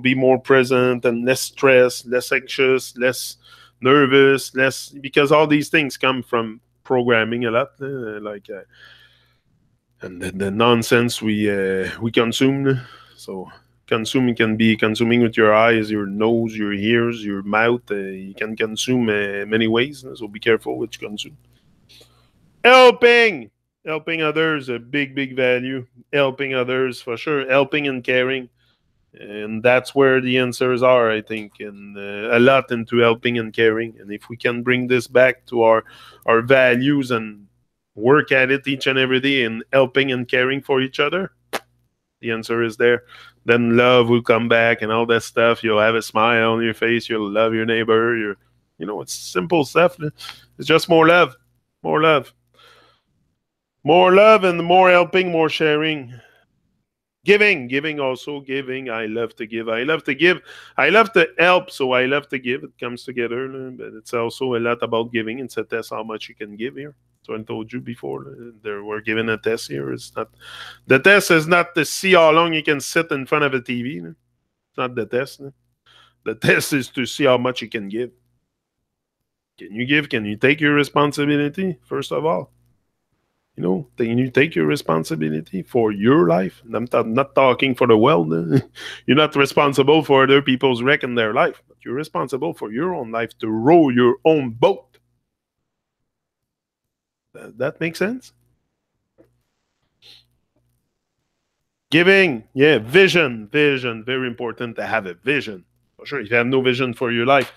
be more present and less stressed, less anxious, less nervous, because all these things come from programming a lot, and the nonsense we consume. So consuming can be consuming with your eyes, your nose, your ears, your mouth. You can consume many ways, so be careful what you consume. Helping others, a big value. Helping others, for sure. Helping and caring. And that's where the answers are, I think, and a lot into helping and caring. And if we can bring this back to our values and work at it each and every day and helping and caring for each other, the answer is there. Then love will come back and all that stuff. You'll have a smile on your face. You'll love your neighbor. It's simple stuff. It's just more love, more love, more love, and more helping, more sharing. Giving also giving. I love to give. I love to give. I love to help. So I love to give. It comes together, but it's also a lot about giving. It's a test how much you can give here. So I told you before, we're given a test here. It's not the test is not to see how long you can sit in front of a TV. It's not the test. The test is to see how much you can give. Can you give? Can you take your responsibility first of all? Can you take your responsibility for your life? I'm not talking for the world. You're not responsible for other people's wreck in their life, but you're responsible for your own life to row your own boat. That makes sense? Giving, yeah, vision, very important to have a vision. For sure, if you have no vision for your life,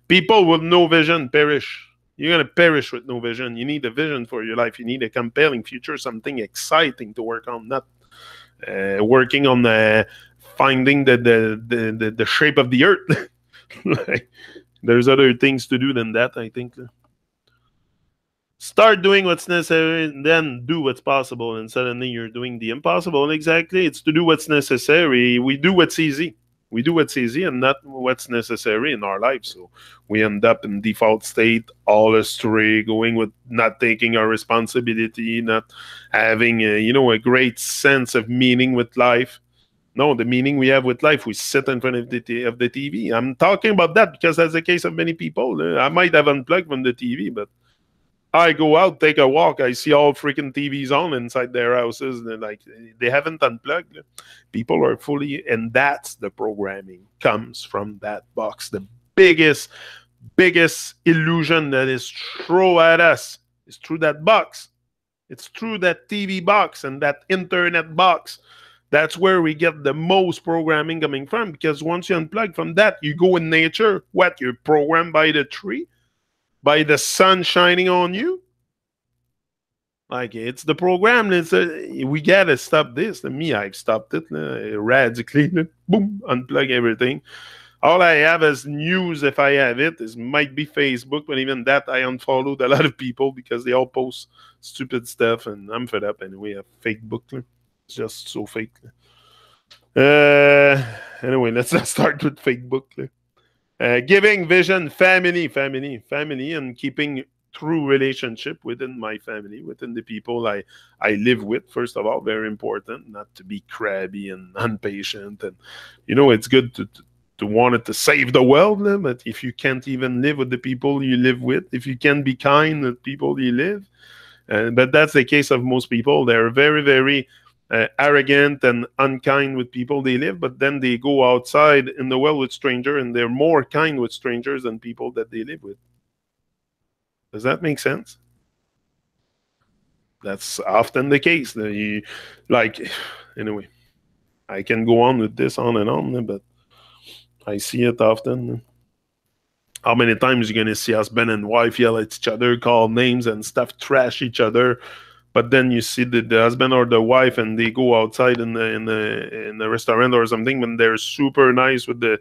people with no vision perish. You're going to perish with no vision. You need a vision for your life. You need a compelling future, something exciting to work on, not working on finding the shape of the earth. There's other things to do than that, I think. Start doing what's necessary, and then do what's possible, and suddenly you're doing the impossible. Exactly. It's to do what's necessary. We do what's easy. We do what's easy and not what's necessary in our lives. So we end up in default state, all astray, going with not taking our responsibility, not having a great sense of meaning with life. No, the meaning we have with life, we sit in front of the TV. I'm talking about that because that's the case of many people. I might have unplugged from the TV, but I go out, take a walk. I see all freaking TVs on inside their houses. And they haven't unplugged. People are fully, and that's the programming comes from that box. The biggest illusion that is thrown at us is through that box. It's through that TV box and that internet box. That's where we get the most programming coming from. Because once you unplug from that, you go in nature. What? You're programmed by the tree? By the sun shining on you? It's the program. We gotta stop this. Me, I've stopped it radically. Boom, unplug everything. All I have as news, if I have it, might be Facebook, but even that I unfollowed a lot of people because they all post stupid stuff, and I'm fed up anyway. A fake book, it's just so fake. Anyway, let's not start with fake book. Giving, vision, family, and keeping true relationship within my family, within the people I live with. First of all, very important, not to be crabby and impatient. And it's good to want it to save the world, but if you can't even live with the people you live with, if you can't be kind with people you live, but that's the case of most people. They're very, very arrogant and unkind with people they live, but then they go outside in the world with strangers and they're more kind with strangers than people that they live with. Does that make sense? That's often the case. Anyway, I can go on with this on and on, but I see it often. How many times you're gonna see husband and wife yell at each other, call names and stuff, trash each other? But then you see the husband or the wife, and they go outside in the restaurant or something, and they're super nice with the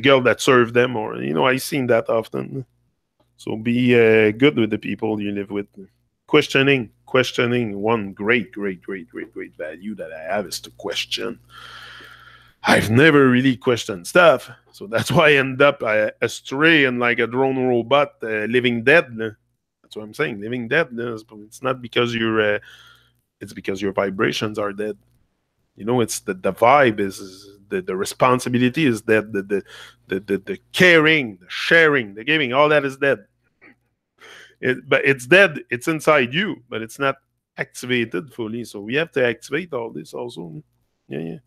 girl that served them, or I've seen that often. So be good with the people you live with. Questioning. One great value that I have is to question. I've never really questioned stuff, so that's why I end up astray and like a drone robot, living dead. That's what I'm saying. Living dead. It's not because it's because your vibrations are dead. It's the vibe is the responsibility is dead. The caring, the sharing, the giving, all that is dead. But it's dead. It's inside you, but it's not activated fully. So we have to activate all this also. Yeah.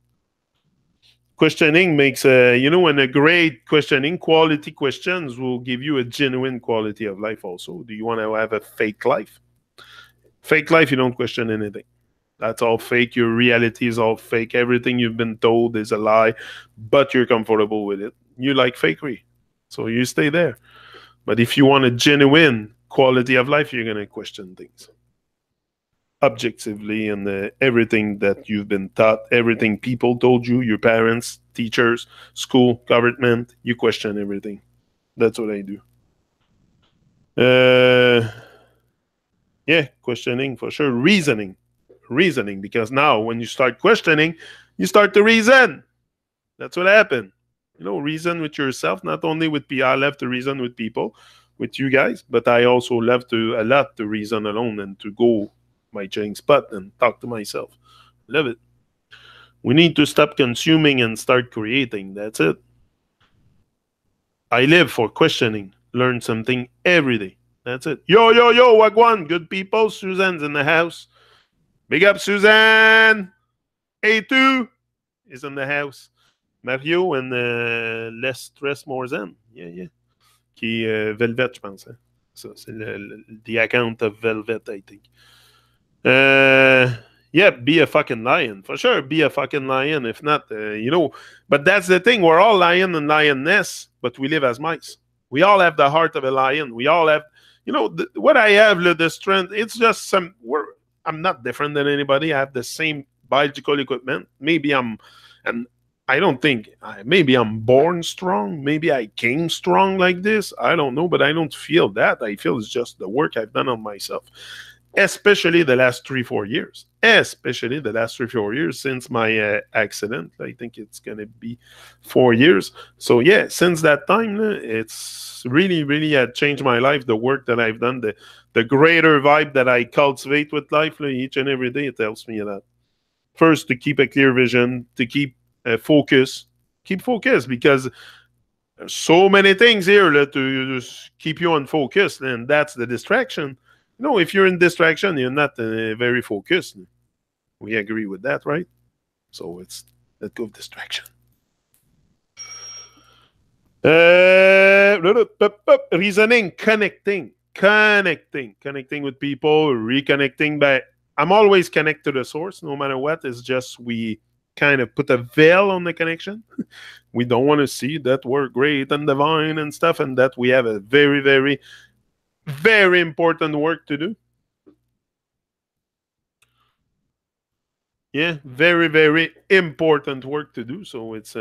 Questioning makes and a great questioning, quality questions will give you a genuine quality of life also. Do you want to have a fake life? Fake life, you don't question anything. That's all fake. Your reality is all fake. Everything you've been told is a lie, but you're comfortable with it. You like fakery, so you stay there. But if you want a genuine quality of life, you're gonna question things objectively, and everything that you've been taught, everything people told you, your parents, teachers, school, government, you question everything. That's what I do. Uh, yeah, questioning for sure. Reasoning, because now when you start questioning, you start to reason. That's what happened. Reason with yourself, not only with people. I love to reason with people, with you guys, but I also love to a lot to reason alone and to go my chilling spot and talk to myself. Love it. We need to stop consuming and start creating. That's it. I live for questioning. Learn something every day. That's it. Yo, Wagwan. Good people. Suzanne's in the house. Big up, Suzanne. A2 is in the house. Mario and Less Stress More Zen. Yeah. Qui est Velvet, je pense. Hein? Ça, c'est the account of Velvet, I think. Yeah, be a fucking lion. For sure, be a fucking lion. If not, but that's the thing. We're all lion and lioness, but we live as mice. We all have the heart of a lion. We all have, what I have, the strength, it's just I'm not different than anybody. I have the same biological equipment. And I don't think, maybe I'm born strong. Maybe I came strong like this. I don't know, but I don't feel that. I feel it's just the work I've done on myself. Especially the last 3-4 years. Especially the last 3-4 years since my accident. I think it's going to be 4 years. So yeah, since that time, it's really, really changed my life. The work that I've done, the greater vibe that I cultivate with life each and every day, it helps me a lot. First, to keep a clear vision, to keep focus. Keep focus, because there's so many things here to keep you on focus, and that's the distraction. If you're in distraction, you're not very focused. We agree with that, right? So it's let go of distraction. Reasoning, connecting with people, reconnecting. But I'm always connected to the source, no matter what. It's just we kind of put a veil on the connection. We don't want to see that we're great and divine and stuff, and that we have a very, very, very important work to do. Yeah, very, very important work to do. So it's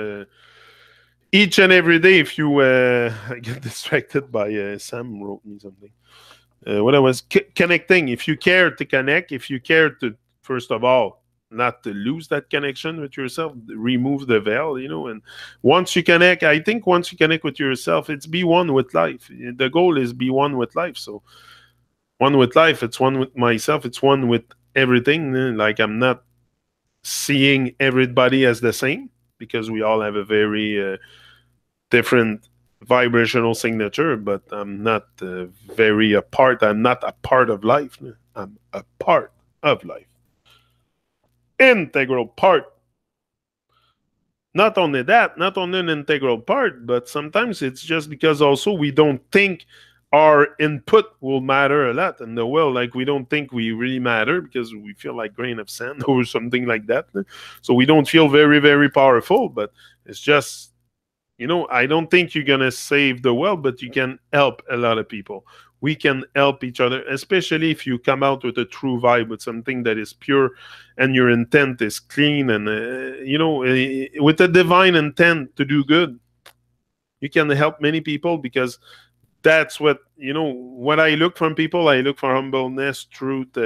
each and every day. If you I get distracted by Sam wrote me something. What I was connecting. If you care to connect, if you care to, first of all, not to lose that connection with yourself, remove the veil, and once you connect, I think once you connect with yourself, it's be one with life. The goal is be one with life. So one with life, it's one with myself, it's one with everything. Like I'm not seeing everybody as the same, because we all have a very different vibrational signature, but I'm not very apart. I'm not a part of life. I'm a part of life. Integral part. Not only that, not only an integral part, but sometimes it's just because also we don't think our input will matter a lot in the world. Like we don't think we really matter because we feel like grain of sand or something like that. So we don't feel very, very powerful, but it's just, I don't think you're going to save the world, but you can help a lot of people. We can help each other, especially if you come out with a true vibe, with something that is pure and your intent is clean and, with a divine intent to do good. You can help many people, because that's what, what I look from people. I look for humbleness, truth,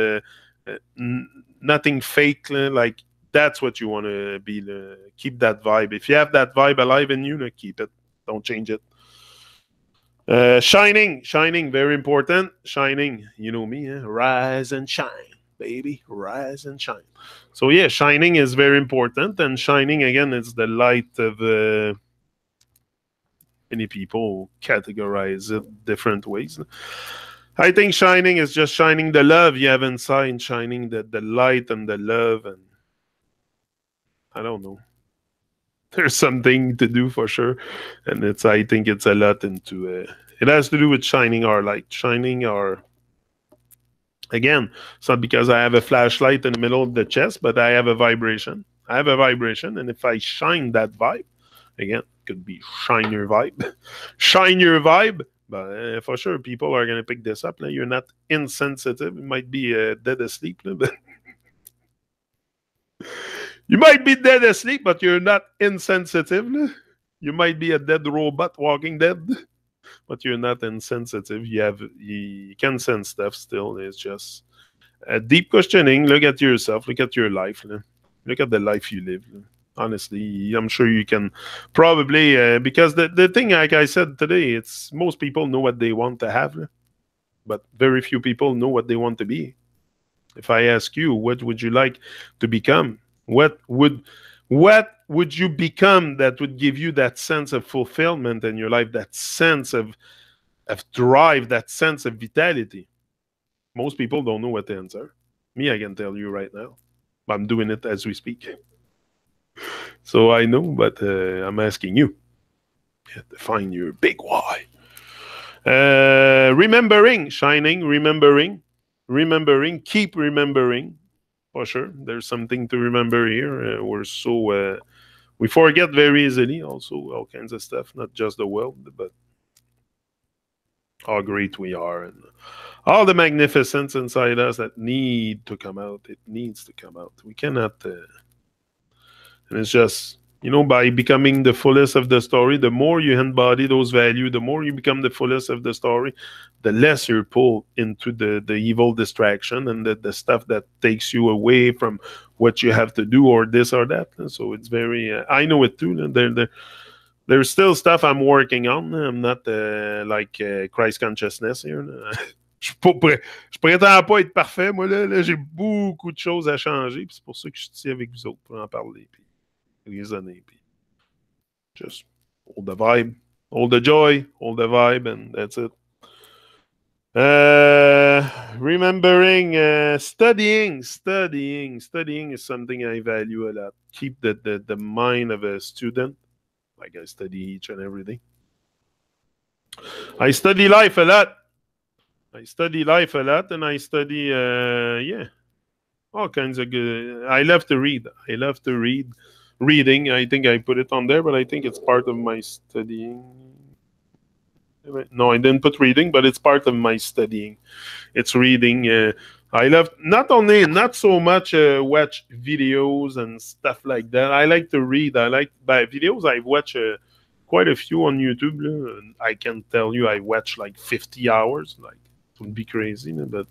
nothing fake. Like that's what you want to be. Keep that vibe. If you have that vibe alive in you, keep it. Don't change it. Shining, very important. Shining, you know me, rise and shine, baby, rise and shine. So yeah, shining is very important, and shining again is the light of many people categorize it different ways. I think shining is just shining the love you have inside, shining the light and the love, and I don't know. There's something to do for sure, and I think it's a lot into it has to do with shining our light, shining our Again, it's not because I have a flashlight in the middle of the chest, but I have a vibration. I have a vibration, and if I shine that vibe, again, could be shine your vibe, shine your vibe. But for sure, people are gonna pick this up. You're not insensitive. It might be dead asleep, but you might be dead asleep, but you're not insensitive. You might be a dead robot walking dead, but you're not insensitive. You can sense stuff still. It's just a deep questioning. Look at yourself. Look at your life. Look at the life you live. Honestly, I'm sure you can probably because the thing, like I said today, it's most people know what they want to have, but very few people know what they want to be. If I ask you, what would you like to become? What would you become that would give you that sense of fulfillment in your life, that sense of drive, that sense of vitality? Most people don't know what to answer. Me, I can tell you right now. I'm doing it as we speak. So I know, but I'm asking you. Define your big why. Remembering, shining, remembering, keep remembering. For sure, there's something to remember here. We forget very easily. Also, all kinds of stuff, not just the world, but how great we are and all the magnificence inside us that need to come out. It needs to come out. We cannot. And it's just, by becoming the fullest of the story, the more you embody those values, the more you become the fullest of the story, the less you're pulled into the evil distraction and the stuff that takes you away from what you have to do or this or that. So it's very, I know it too. There's still stuff I'm working on. I'm not like Christ consciousness here. Je prétends pas être parfait, moi, là j'ai beaucoup de choses à changer, c'est pour ça que je suis ici avec vous autres pour en parler, puis raisonner, puis just hold the vibe, hold the joy, hold the vibe, and that's it. Remembering, studying is something I value a lot. Keep the mind of a student, like I study each and every day. I study life a lot. And I study, all kinds of good. I love to read. Reading, I think I put it on there, but I think it's part of my studying. No, I didn't put reading, but it's part of my studying. It's reading. I love not so much watch videos and stuff like that. I like to read. I like by videos. I've watched quite a few on YouTube. I can tell you I watch like 50 hours. Like, it would be crazy, but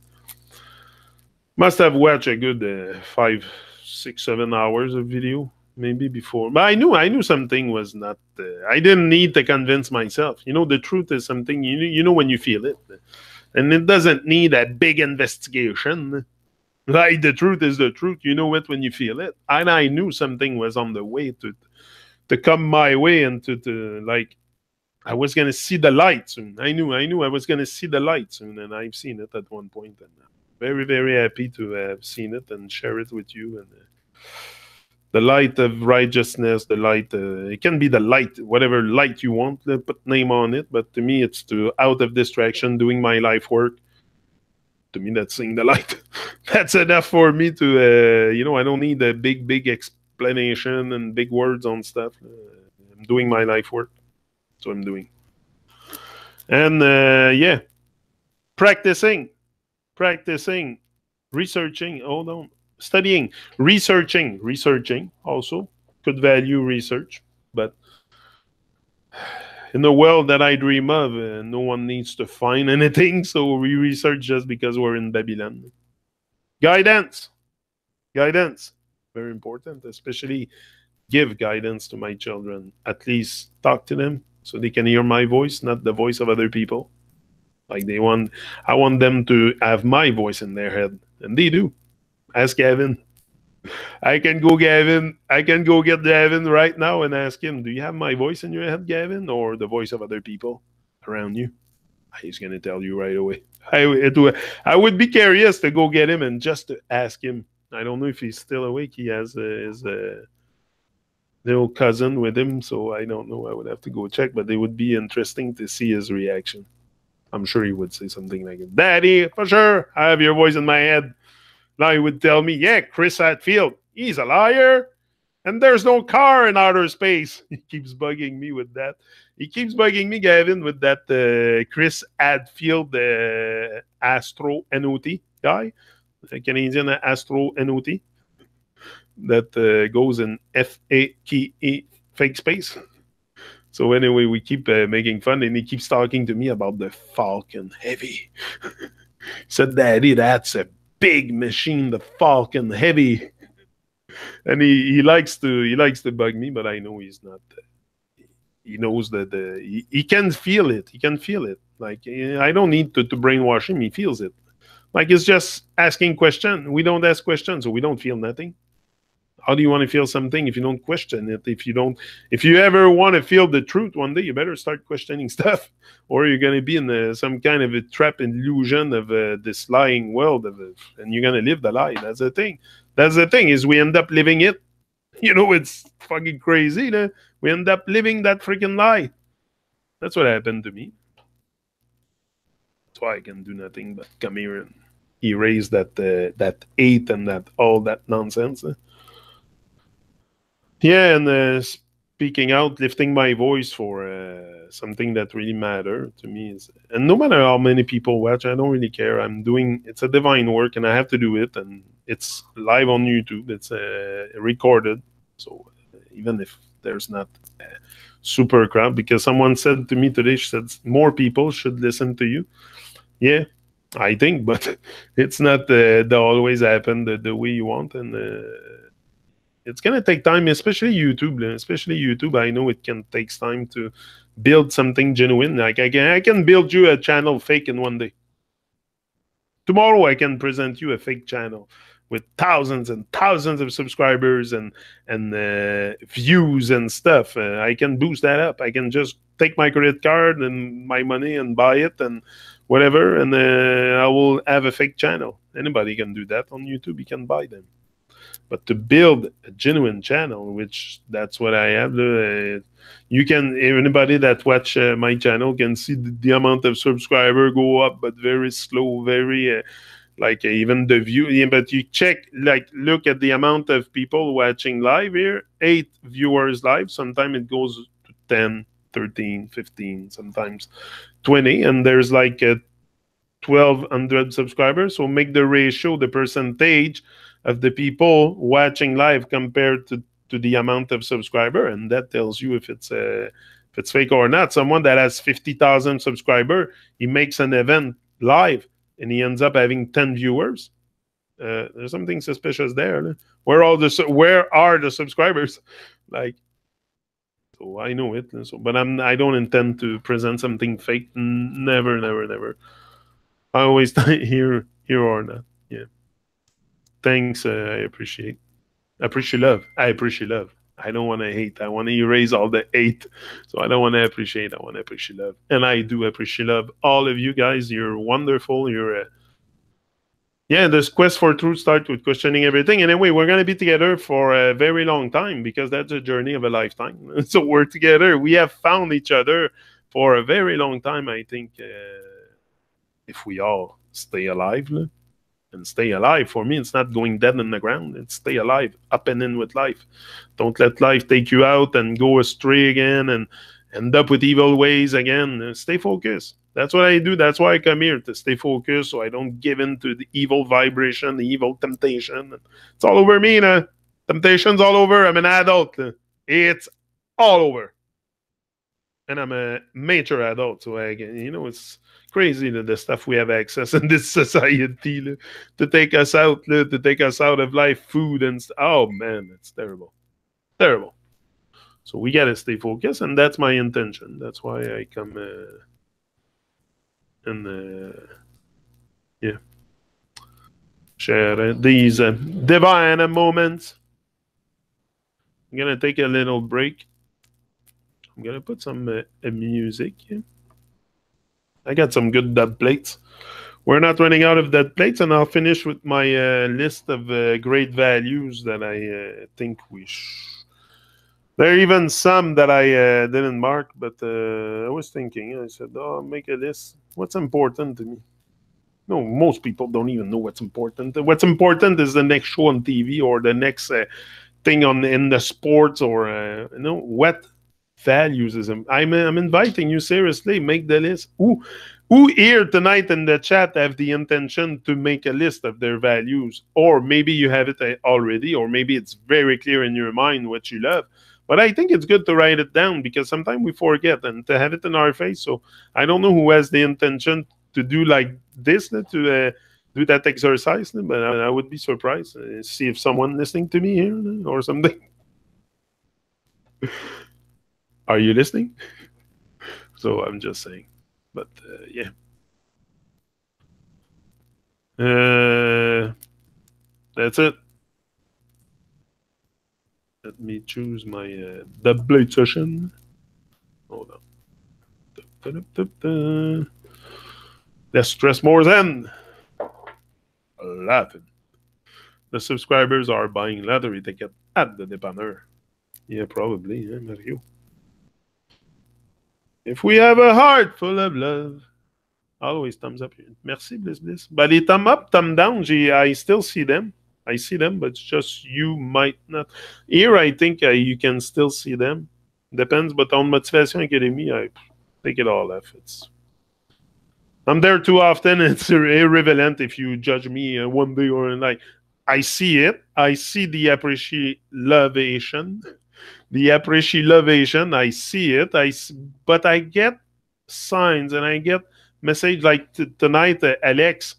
must have watched a good 5, 6, 7 hours of video maybe before. But I knew something was not. I didn't need to convince myself. The truth is something you know when you feel it, and it doesn't need a big investigation. Like, the truth is the truth. You know it when you feel it, and I knew something was on the way to come my way and to like. I was going to see the light soon. I knew I was going to see the light soon, and I've seen it at one point. And I'm very, very happy to have seen it and share it with you. And the light of righteousness, the light, it can be the light, whatever light you want, put name on it. But to me, it's to out of distraction, doing my life work. To me, that's seeing the light. That's enough for me to, I don't need a big explanation and big words on stuff. I'm doing my life work. So I'm doing. And practicing, researching, hold on, studying, researching also could value research. But in the world that I dream of, no one needs to find anything, so we research just because we're in Babylon. Guidance, very important, especially give guidance to my children. At least talk to them so they can hear my voice, not the voice of other people. Like I want them to have my voice in their head, and they do. Ask Gavin. I can go get Gavin right now and ask him, do you have my voice in your head, Gavin, or the voice of other people around you? He's going to tell you right away. I would be curious to go get him and just to ask him. I don't know if he's still awake. He has his little cousin with him, so I don't know. I would have to go check, but it would be interesting to see his reaction. I'm sure he would say something like, "Daddy, for sure, I have your voice in my head." Now he would tell me, "Yeah, Chris Hadfield, he's a liar. And there's no car in outer space." He keeps bugging me with that. He keeps bugging me, Gavin, with that Chris Hadfield Astro NOT guy, a Canadian Astro NOT that goes in FAKE fake space. So anyway, we keep making fun, and he keeps talking to me about the Falcon Heavy. He said, "Daddy, that's a big machine, the Falcon Heavy." And he likes to bug me, but I know he's not. He knows that he can feel it. He can feel it. Like, I don't need to brainwash him. He feels it. Like, it's just asking questions. We don't ask questions, so we don't feel nothing. How do you want to feel something if you don't question it? If you ever want to feel the truth one day, you better start questioning stuff, or you're going to be in some kind of a trap illusion of this lying world, and you're going to live the lie. That's the thing. That's the thing, is we end up living it. It's fucking crazy. We end up living that freaking lie. That's what happened to me. That's why I can do nothing but come here and erase that hate and all that nonsense. Yeah, and speaking out, lifting my voice for something that really matters to me is, and no matter how many people watch, I don't really care. It's a divine work, and I have to do it, and it's live on YouTube. It's recorded, so even if there's not a super crowd, because someone said to me today, she said more people should listen to you. Yeah, I think, but it's not the always happen the way you want, and it's gonna take time, especially YouTube. Especially YouTube, I know it can take time to build something genuine. Like I can build you a channel fake in one day. Tomorrow, I can present you a fake channel with thousands and thousands of subscribers and views and stuff. I can boost that up. I can just take my credit card and my money and buy it and whatever, and I will have a fake channel. Anybody can do that on YouTube. You can buy them. But to build a genuine channel, which that's what I have, you can, anybody that watch my channel can see the amount of subscriber go up, but very slow, very even the view. Yeah, but you check, look at the amount of people watching live here, 8 viewers live. Sometimes it goes to 10, 13, 15, sometimes 20, and there's 1,200 subscribers. So make the ratio, the percentage of the people watching live compared to the amount of subscriber, and that tells you if it's fake or not. Someone that has 50,000 subscriber, he makes an event live and he ends up having 10 viewers. There's something suspicious there. Where are the subscribers? So I know it. So, but I don't intend to present something fake. Never, never, never. I always here or not. Yeah. Thanks. I appreciate love. I appreciate love. I don't want to hate. I want to erase all the hate. So I don't want to appreciate. I want to appreciate love. And I do appreciate love. All of you guys, you're wonderful. This quest for truth starts with questioning everything. And anyway, we're going to be together for a very long time, because that's a journey of a lifetime. So we're together. We have found each other for a very long time. I think if we all stay alive, and stay alive. For me, it's not going dead in the ground. It's stay alive, up and in with life. Don't let life take you out and go astray again and end up with evil ways again. Stay focused. That's what I do. That's why I come here, to stay focused, so I don't give in to the evil vibration, the evil temptation. It's all over me. Temptation's all over. I'm an adult. It's all over. And I'm a mature adult, so it's crazy the stuff we have access in this society to take us out, of life, food and oh man, it's terrible. So we gotta stay focused, and that's my intention. That's why I come share these divine moments. I'm gonna take a little break. I'm gonna put some music here. I got some good dub plates. We're not running out of dub plates, and I'll finish with my list of great values that I think we There are even some that I didn't mark, but I was thinking. I said, "Oh, I'll make a list." What's important to me? No, most people don't even know what's important. What's important is the next show on TV or the next thing in the sports or what values is. I'm inviting you seriously. Make the list. Who here tonight in the chat have the intention to make a list of their values, or maybe you have it already, or maybe it's very clear in your mind what you love. But I think it's good to write it down because sometimes we forget and to have it in our face. So I don't know who has the intention to do like this, to do that exercise, but I would be surprised. See if someone listening to me here or something. Are you listening? So I'm just saying. But yeah. That's it. Let me choose my double session. Hold on. Less stress, more zen. Laughing. The subscribers are buying lottery ticket at the dépanneur. Yeah, probably, Mario. If we have a heart full of love. Always thumbs up. Merci, Bliss Bliss. But the thumb up, thumb down, I still see them. I see them, but it's just you might not. Here, I think you can still see them. Depends, but on Motivation Academy, I take it all off. I'm there too often. It's irrelevant if you judge me one day or like. I see it. I see the appreciation. The appreciation. I see it. But I get signs and I get message like tonight. Alex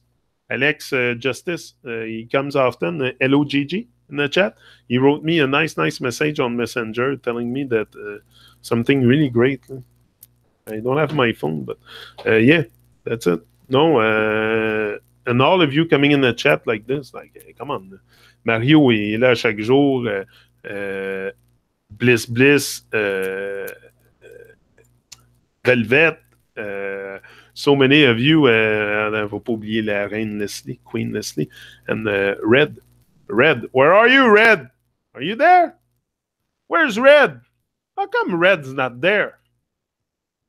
Justice. He comes often. Hello, Gigi in the chat. He wrote me a nice message on Messenger telling me that something really great. I don't have my phone, but yeah. That's it. No, and all of you coming in the chat like this, like, come on. Mario est là chaque jour. Bliss, Velvet, so many of you. Faut pas oublier la reine Leslie, Queen Leslie, and Red. Where are you, Red? Are you there? Where's Red? How come Red's not there?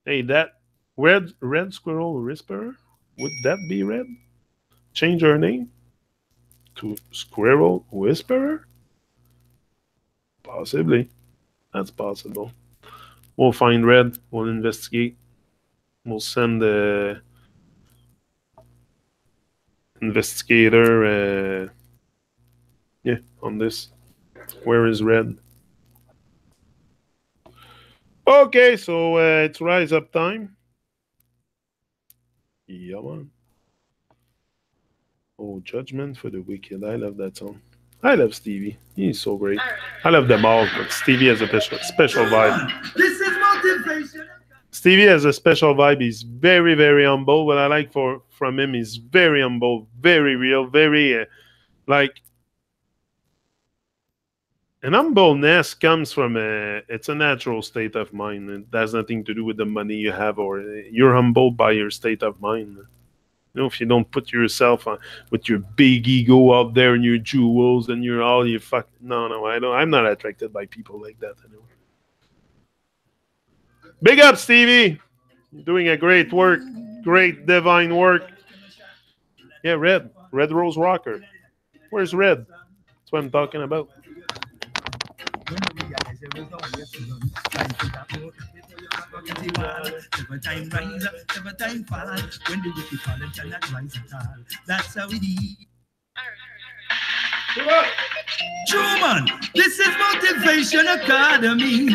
Hey, that. Red Squirrel Whisperer? Would that be Red? Change her name to Squirrel Whisperer? Possibly. That's possible. We'll find Red. We'll investigate. We'll send the investigator on this. Where is Red? Okay, so it's Rise Up time. Yeah, man. Oh, Judgment for the Wicked. I love that song. I love Stevie. He's so great. I love them all, but Stevie has a special vibe. This is motivation. Stevie has a special vibe. He's very, very humble. What I like from him is very humble, very real, very like. And humbleness comes from it's a natural state of mind. It has nothing to do with the money you have, or you're humbled by your state of mind. You know, if you don't put yourself on with your big ego out there and your jewels and your all your fuck. No, I don't. I'm not attracted by people like that anymore. Big up, Stevie. You're doing a great work, great divine work. Yeah, Red Rose Rocker. Where's Red? That's what I'm talking about. That's how it is. TRU-MON, this is Motivation Academy.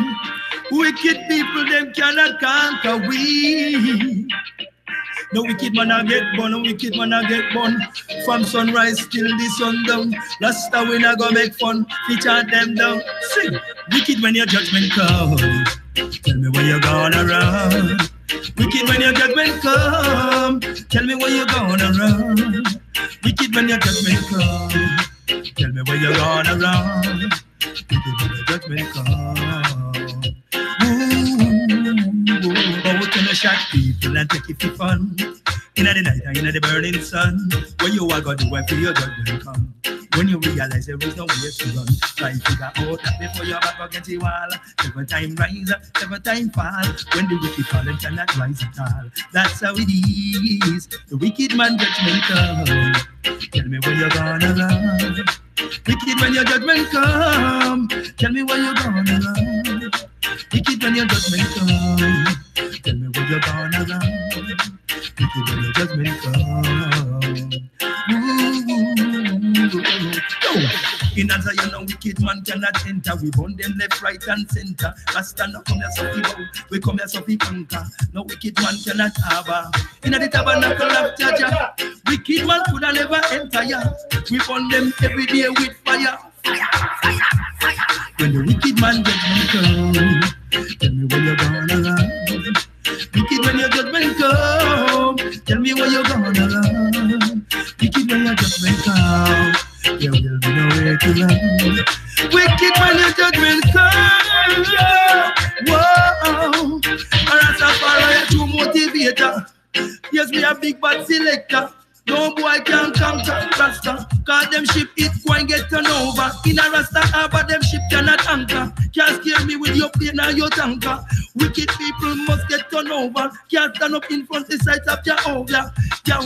Wicked people, them cannot conquer we. No wicked man I get born, no wicked man I get born. From sunrise till the sundown. Rasta we not go make fun, feature them down. Sing, wicked when your judgment comes. Tell me where you're gonna run. Wicked when your judgment comes. Tell me where you're gonna run. Wicked when your judgment comes. Tell me where you're gonna run. Wicked when your judgment comes. Oh, we can shock people and take it for fun. In the night and in the burning sun, where you are gonna do when your judgment come. When you realize there is no way to run, try to figure out that before you're back against the wall. 7 times rise, 7 times fall. When the wicked fall, them cannot rise at all. That's how it is. The wicked man judgment come. Tell me where you're gonna run. Wicked when your judgment come. Tell me where you're gonna run. Wicked when your judgment come. Tell me where you're gonna run. Wicked when your judgment come. In a Zion, wicked man cannot enter. We burn them left, right, and center. Rasta no come here so we bow. We come here so we conquer. No wicked man cannot have her. In the tabernacle of Jaja, wicked man could never enter ya. We burn them every day with fire. When the wicked man judgment come, tell me where you're gonna run. Wicked when your judgment come, tell me where you're gonna run. Wicked when your judgment come, there will be nowhere to run. Wicked when your judgment come, whoa. Rastafari, true motivator. Yes, we are big bad selector. No boy can conquer Rasta, cause them ship it go and get turned over. In a Rasta harbor, them ship cannot anchor. Can't scare me with your plane or your tanker. Wicked people must get turned over. Can't stand up in front of the sight of Jehovah. Yo,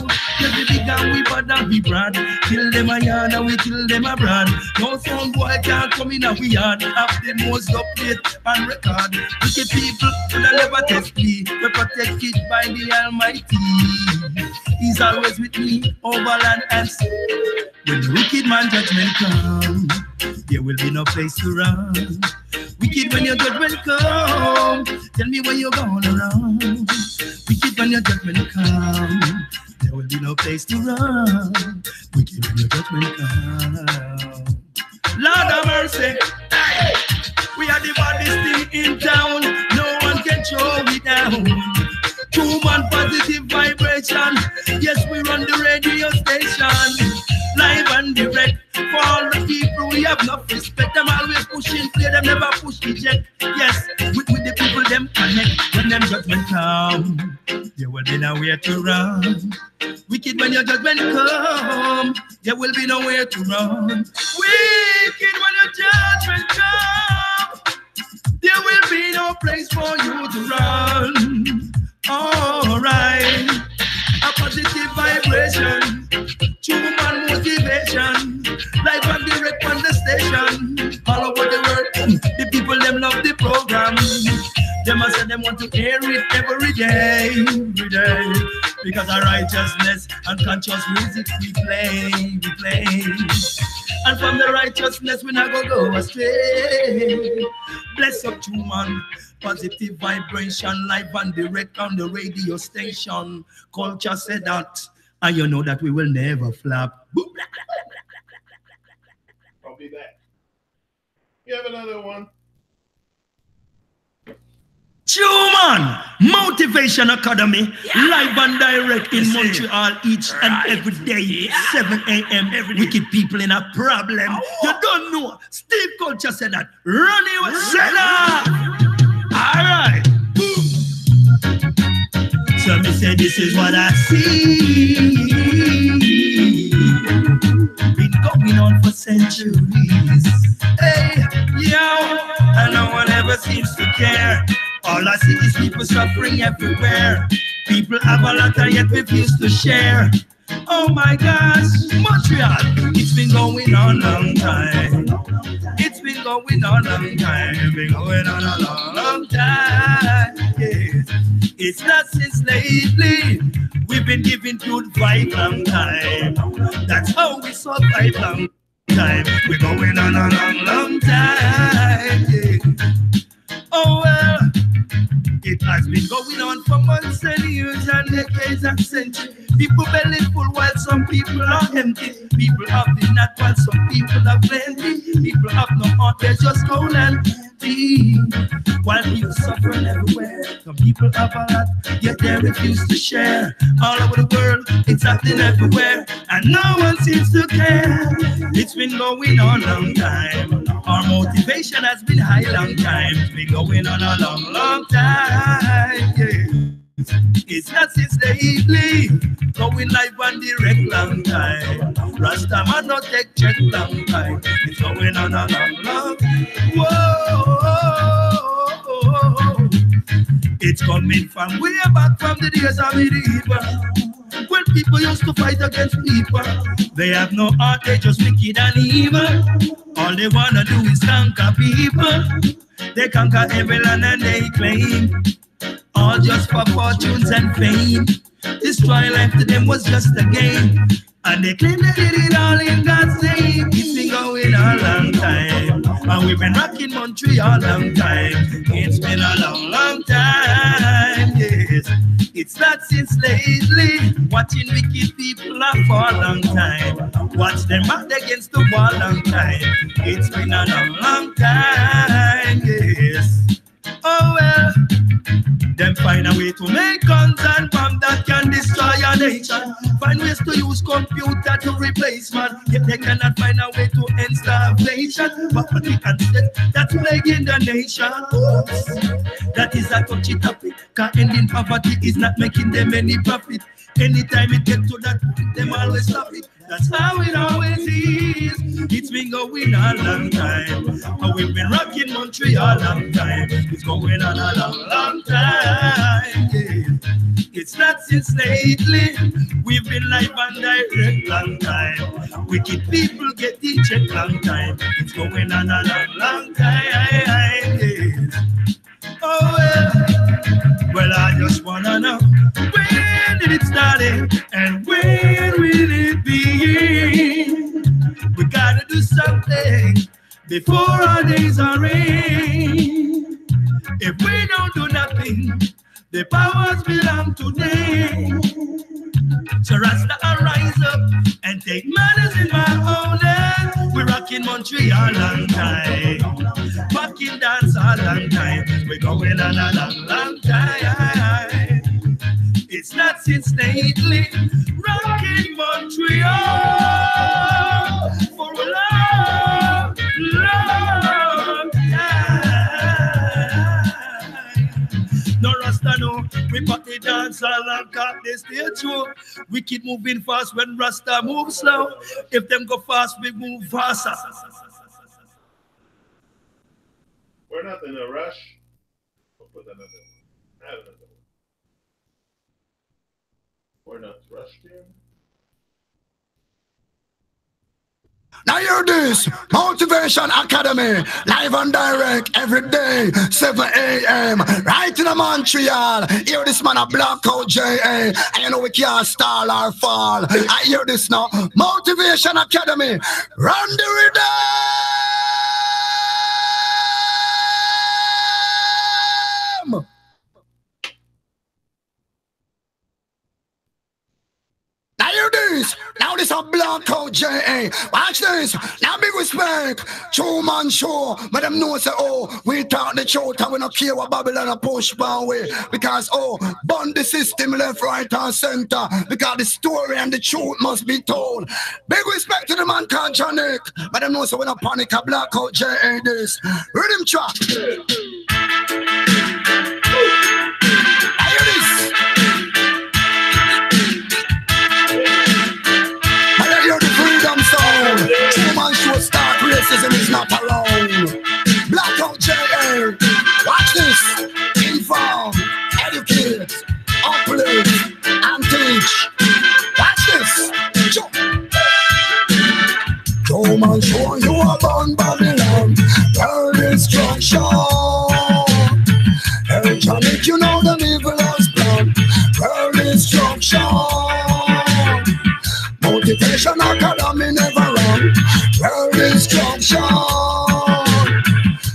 every big and we bad and we brand. Kill them a yard and we kill them abroad. No some boy can't come in a we yard. Have the most update and record. Wicked people will never test me. We protect it by the Almighty. He's always with me over land and sea. When the wicked man judgment come, there will be no place to run. Wicked when your judgment come, tell me where you're gonna run. Wicked when your judgment come, there will be no place to run. Wicked when your judgment come. Lord of mercy, hey, we are the baddest thing in town. No one can show me down. TRU-MON positive vibration. Yes, we run the radio station. Live and direct. For all the people, we have enough respect. Them always pushing, play them never push reject. Yes, with the people, them connect. When them judgment come, there will be nowhere to run. Wicked when your judgment come, there will be nowhere to run. Wicked when your judgment come, there will be no place for you to run. Alright, a positive vibration, TRU-MON motivation, live and direct on the station, all over the world. The people them love the program. Them I say them want to hear it every day, because our righteousness and conscious music we play. And from the righteousness we not go astray. Bless up TRU-MON. Positive vibration, live and direct on the radio station. Culture said that, and you know that we will never flap. I'll be back. You have another one? TRU-MON Motivation Academy, live and direct in Montreal each and every day, 7 a.m. Wicked people in a problem. You don't know. Steve Culture said that. Ronnie was said that. All right. So me say this is what I see. Been going on for centuries. Hey, yo, and no one ever seems to care. All I see is people suffering everywhere. People have a lot and yet refuse to share. Oh my gosh, Montreal, it's been going on a long time. It's been going on a long time. It's been going on a long time. Yeah. It's not since lately. We've been giving good vibe long time. That's how we survive long time. We're going on a long time. Yeah. Oh well, it has been going on for months and years and decades and centuries. People belly full while some people are empty. People have the not while some people have plenty. People have no heart, they're just cold and empty. While people suffering everywhere, some people have a lot, yet they refuse to share. All over the world, it's happening everywhere, and no one seems to care. It's been going on a long time. Our motivation has been high long time. It's been going on a long time. Yeah. It's not since lately. Going live on direct long time. Rasta man not take check long time. It's going on a long. Whoa. It's coming from way back from the days of medieval, when people used to fight against people. They have no heart, they just wicked and evil. All they wanna do is conquer people. They conquer every land and they claim, all just for fortunes and fame. Destroy life to them was just a game, and they claim they did it all in God's name. It's been going a long time, and we've been rocking Montreal a long time. It's been a long time, yes. It's not since lately. Watching wicked people laugh for a long time. Watch them act against the wall a long time. It's been a long time, yes. Oh well, them find a way to make guns and bombs that can destroy a nation. Find ways to use computer to replace man. Yet they cannot find a way to end starvation. But we can say that's plaguing the nation. Oops. That is a touchy topic, cause ending poverty is not making them any profit. Anytime it gets to that point, them always stop it. That's how it always is. It's been going a long time, and we've been rocking Montreal a long time. It's going on a long time, yeah. It's not since lately. We've been live and direct long time. Wicked people getting checked long time. It's going on a long time, yeah. Oh well, I just wanna know, when did it start and when will it begin? We gotta do something before our days are in. If we don't do nothing, the powers belong to them. So Rasta, I rise up and take matters in my own hands. We're rocking Montreal long time, rocking dance a long time. We're going on a long time. It's not since lately. Rocking Montreal for a long time. No Rasta, no. We put the dance all and cut the stage show. We keep moving fast when Rasta move slow. If them go fast, we move faster. We're not in a rush. We'll put another one. Add another one. We're not rushed here. Now hear this, Motivation Academy, live and direct every day, 7 a.m. right in Montreal. Hear this man a blackout J.A. and you know we can't stall or fall. I hear this now, Motivation Academy, run the rhythm. Now hear this. Now this a blackout J.A. Watch this. Now big respect. TRU-MON show. But them know say, oh, we talk the truth and we don't care what Babylon a push one way. Because, oh, bond the system left, right and center. Because the story and the truth must be told. Big respect to the man called Janik. But them know say we don't panic a blackout J.A. this. Rhythm track. I hear this. TRU-MON show start, racism is not around. Blackout J.A. Watch this. Inform, educate, uplift, and teach. Watch this. TRU-MON show you about Babylon. World destruction. Hey, Janik, you know the evil has planned. World destruction. Motivation Academy never run. World destruction.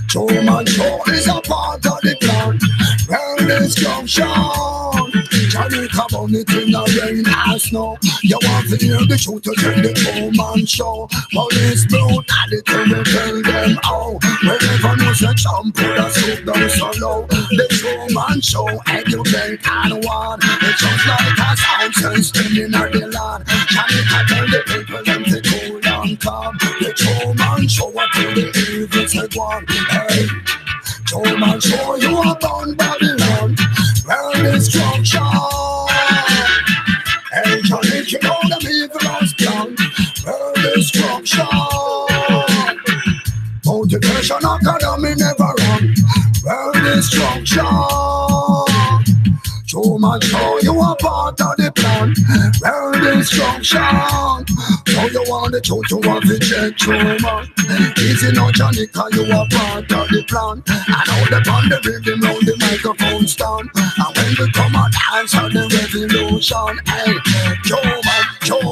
TRU-MON show is a part of the plan. World destruction. Janik about it in the rain and snow. You want to hear the truth to tell the TRU-MON show. Police brute and the will tell them how. Wherever no such put a soup down so low. The TRU-MON show educate and warn. It's just like a sound system in the land. Janik tell the people them to cool and calm. The TRU-MON show what to the evil said one. Hey, TRU-MON show you about Babylon. World destruction. plan. World destruction. Motivation academy never wrong. World destruction. Too much show you are part of the plan. World destruction. So you want the truth, you want to check through, man. Easy no Johnny, cause you are part of the plan. And all the band, the rhythm, round the microphone stand. And when we come and dance on the revolution, hey, Joe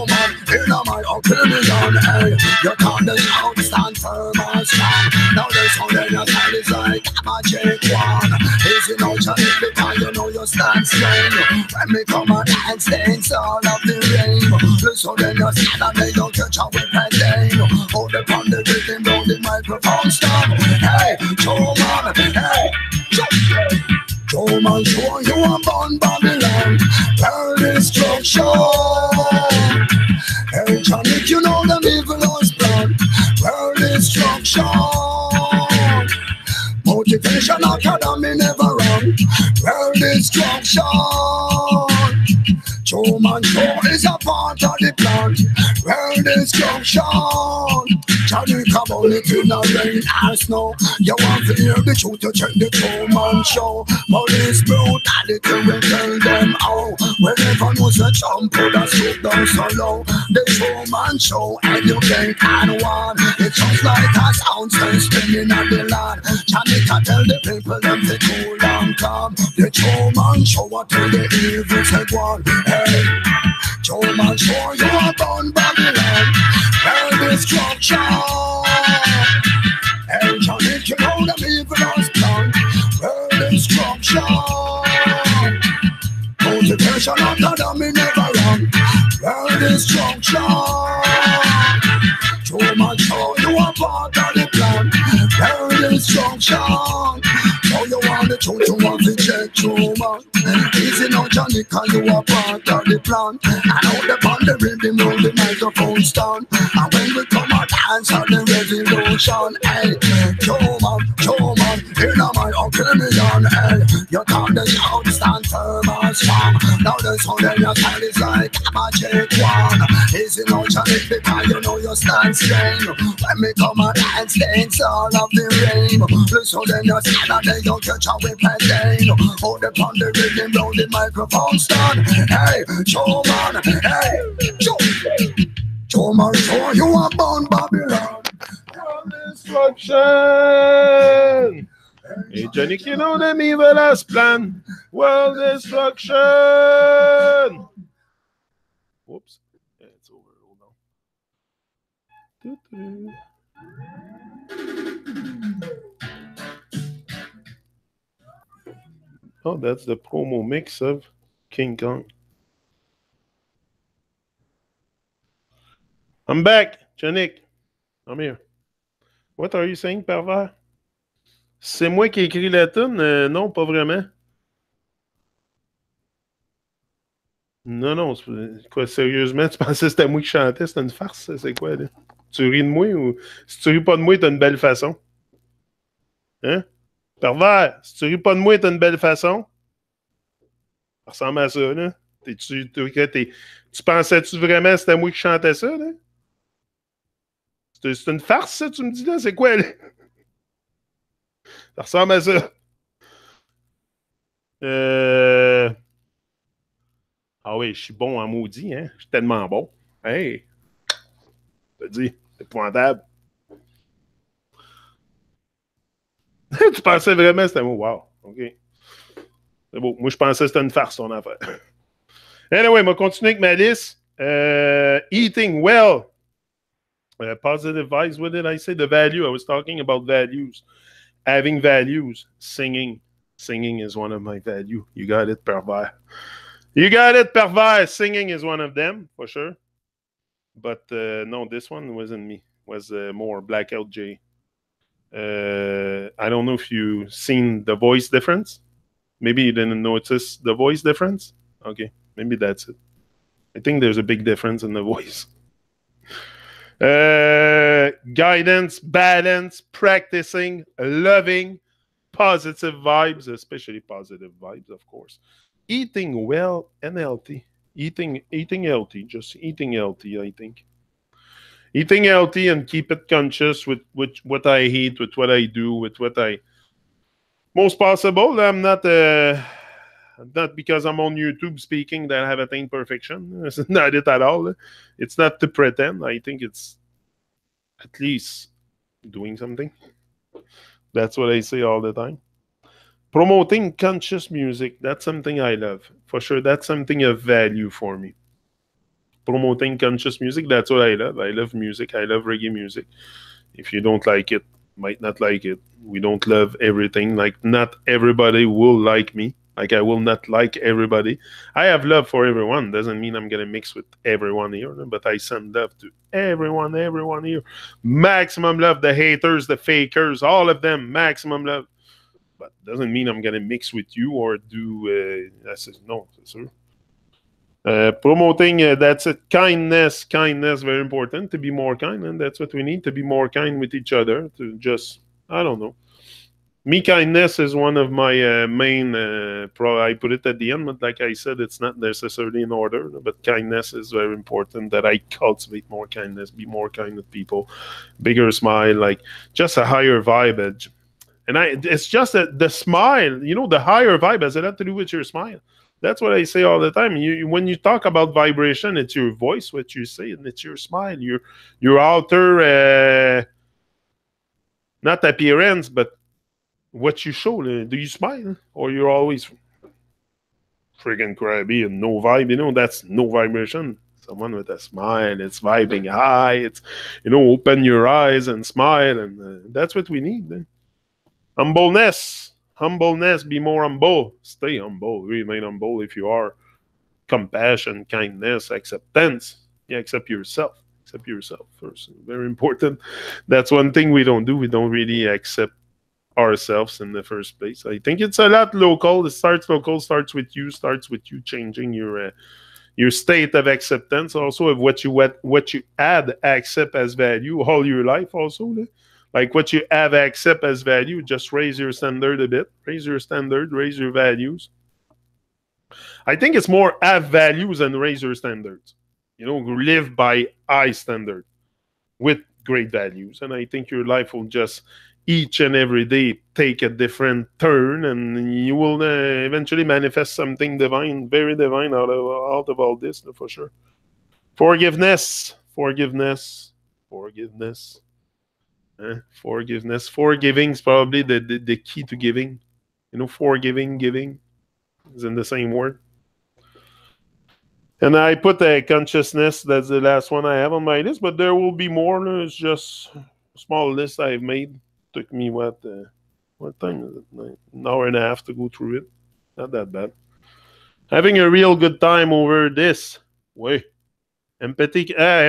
man, in my opinion, hey, you can't just outstand firm and strong. Now there's sound in your style is like a magic one. Easy no Johnny, because you know you stand strong. When we come and dance, dance all of the rain. Listen then you stand and they don't catch up with that name. Hold upon the rhythm, round the microphone stand. Hey, Joe man, hey, Joe man, show you are born Babylon. World destruction. Hey, Johnny, you know them evil's plan. World destruction. Motivation academy never wrong. World destruction. Joe man show is a part of the plan. World destruction. Johnny come on it in the rain and snow. You want to hear the truth, you check the Joe man show. Police brutality will tell them how. Whenever knows a jump put a swoop down so low. The Joe man show educate and one. It's just like a sound spinning at the land. Johnny can tell the people them to cool and calm. The Joe man show what tell the evil said one. Hey, Joe man show you are born Babylon. World destruction. Hey, Johnny, you know the evil's plan. World destruction. Motivation academy never wrong. World destruction. Too much show you are part of the plan. World destruction. So you want the truth, you want to check through, man. Easy no Johnny, cause you are part of the plan. And all the band, the rhythm, round the microphone stand. And when we come and dance on the revolution, hey, Joe man, in my opinion, hey, you can't just outstand firm and strong. Now the sound in your style is like a magic one. Easy no Johnny, because you know you stand strong. When we come and dance all of the rain. Listen then you stand and they don't catch up with pain. Hold upon the rhythm, round the microphone stand. Hey, Joe man, hey, Joe man, show you are born Babylon. World destruction. Hey, Johnny, you know them evil's plan. World destruction. Whoops. Yeah, it's over. Hold on. Oh, that's the promo mix of King Kong. I'm back, Janik. I'm here. What are you saying, pervers? C'est moi qui ai écrit la tune? Non, pas vraiment. Non, quoi, sérieusement, tu pensais que c'était moi qui chantais? C'était une farce, c'est quoi, là? Tu ris de moi ou... Si tu ris pas de moi, t'as une belle façon. Hein? Pervers, si tu ris pas de moi, t'as une belle façon. Ça ressemble à ça, là. Tu pensais-tu vraiment que c'était moi qui chantais ça, là? C'est une farce, ça, tu me dis, là? C'est quoi, là? Ça ressemble à ça. Ah oui, je suis bon en maudit, hein? Je suis tellement bon. Hey! Je te dis, c'est épouvantable. Tu pensais vraiment que c'était moi? Wow, OK. C'est beau. Moi, je pensais que c'était une farce, ton affaire. Anyway, on va continuer avec ma liste. Eating well. Positive vibes. What did I say? The value. I was talking about values. Having values. Singing. Singing is one of my values. You got it, pervers. You got it, pervers. Singing is one of them, for sure. But no, this one wasn't me. It was more Blackout J. I don't know if you've seen the voice difference. Maybe you didn't notice the voice difference. Okay, maybe that's it. I think there's a big difference in the voice. Guidance, balance, practicing, loving, positive vibes, especially positive vibes, of course. Eating well and healthy. Eating healthy, just eating healthy. I think eating healthy and keep it conscious with what I eat, with what I do, with what I most possible. I'm not because I'm on YouTube speaking that I have attained perfection. It's not it at all. It's not to pretend. I think it's at least doing something. That's what I say all the time. Promoting conscious music, that's something I love. For sure, that's something of value for me. Promoting conscious music, that's what I love. I love music. I love reggae music. If you don't like it, might not like it. We don't love everything. Like, not everybody will like me. Like, I will not like everybody. I have love for everyone. Doesn't mean I'm gonna mix with everyone here, but I send love to everyone here. Maximum love. The haters, the fakers, all of them. Maximum love. But doesn't mean I'm gonna mix with you or do. I says no, sir. Promoting that's it. Kindness, very important. To be more kind, and that's what we need, to be more kind with each other. To just, I don't know. Me, kindness is one of my main. I put it at the end, but like I said, it's not necessarily in order. But kindness is very important. That I cultivate more kindness, be more kind with people, bigger smile, like just a higher vibe. And it's just that the smile, the higher vibe has a lot to do with your smile. That's what I say all the time. When you talk about vibration, it's your voice, what you say, and it's your smile, your outer, not appearance, but what you show. Do you smile, or you're always friggin' crabby and no vibe? That's no vibration. Someone with a smile, it's vibing high. It's open your eyes and smile, and that's what we need. Humbleness, be more humble. Stay humble, remain humble. If you are compassion, kindness, acceptance, accept yourself. Accept yourself first. Very important. That's one thing we don't do. We don't really accept ourselves in the first place. I think it's a lot local. It starts local, starts with you changing your state of acceptance, also of what you add accept as value all your life also. Like what you have accept as value, just raise your standard a bit. Raise your standard, raise your values. I think it's more have values and raise your standards. Live by high standard with great values. And I think your life will just each and every day take a different turn, and you will eventually manifest something divine, very divine out of all this, for sure. Forgiveness. Forgiveness. Forgiving is probably the key to giving. Giving is in the same word. And I put a consciousness. That's the last one I have on my list, but there will be more. It's just a small list I've made. Took me what time is it? An hour and a half to go through it. Not that bad. Having a real good time over this. Wait. Empathy. Yeah.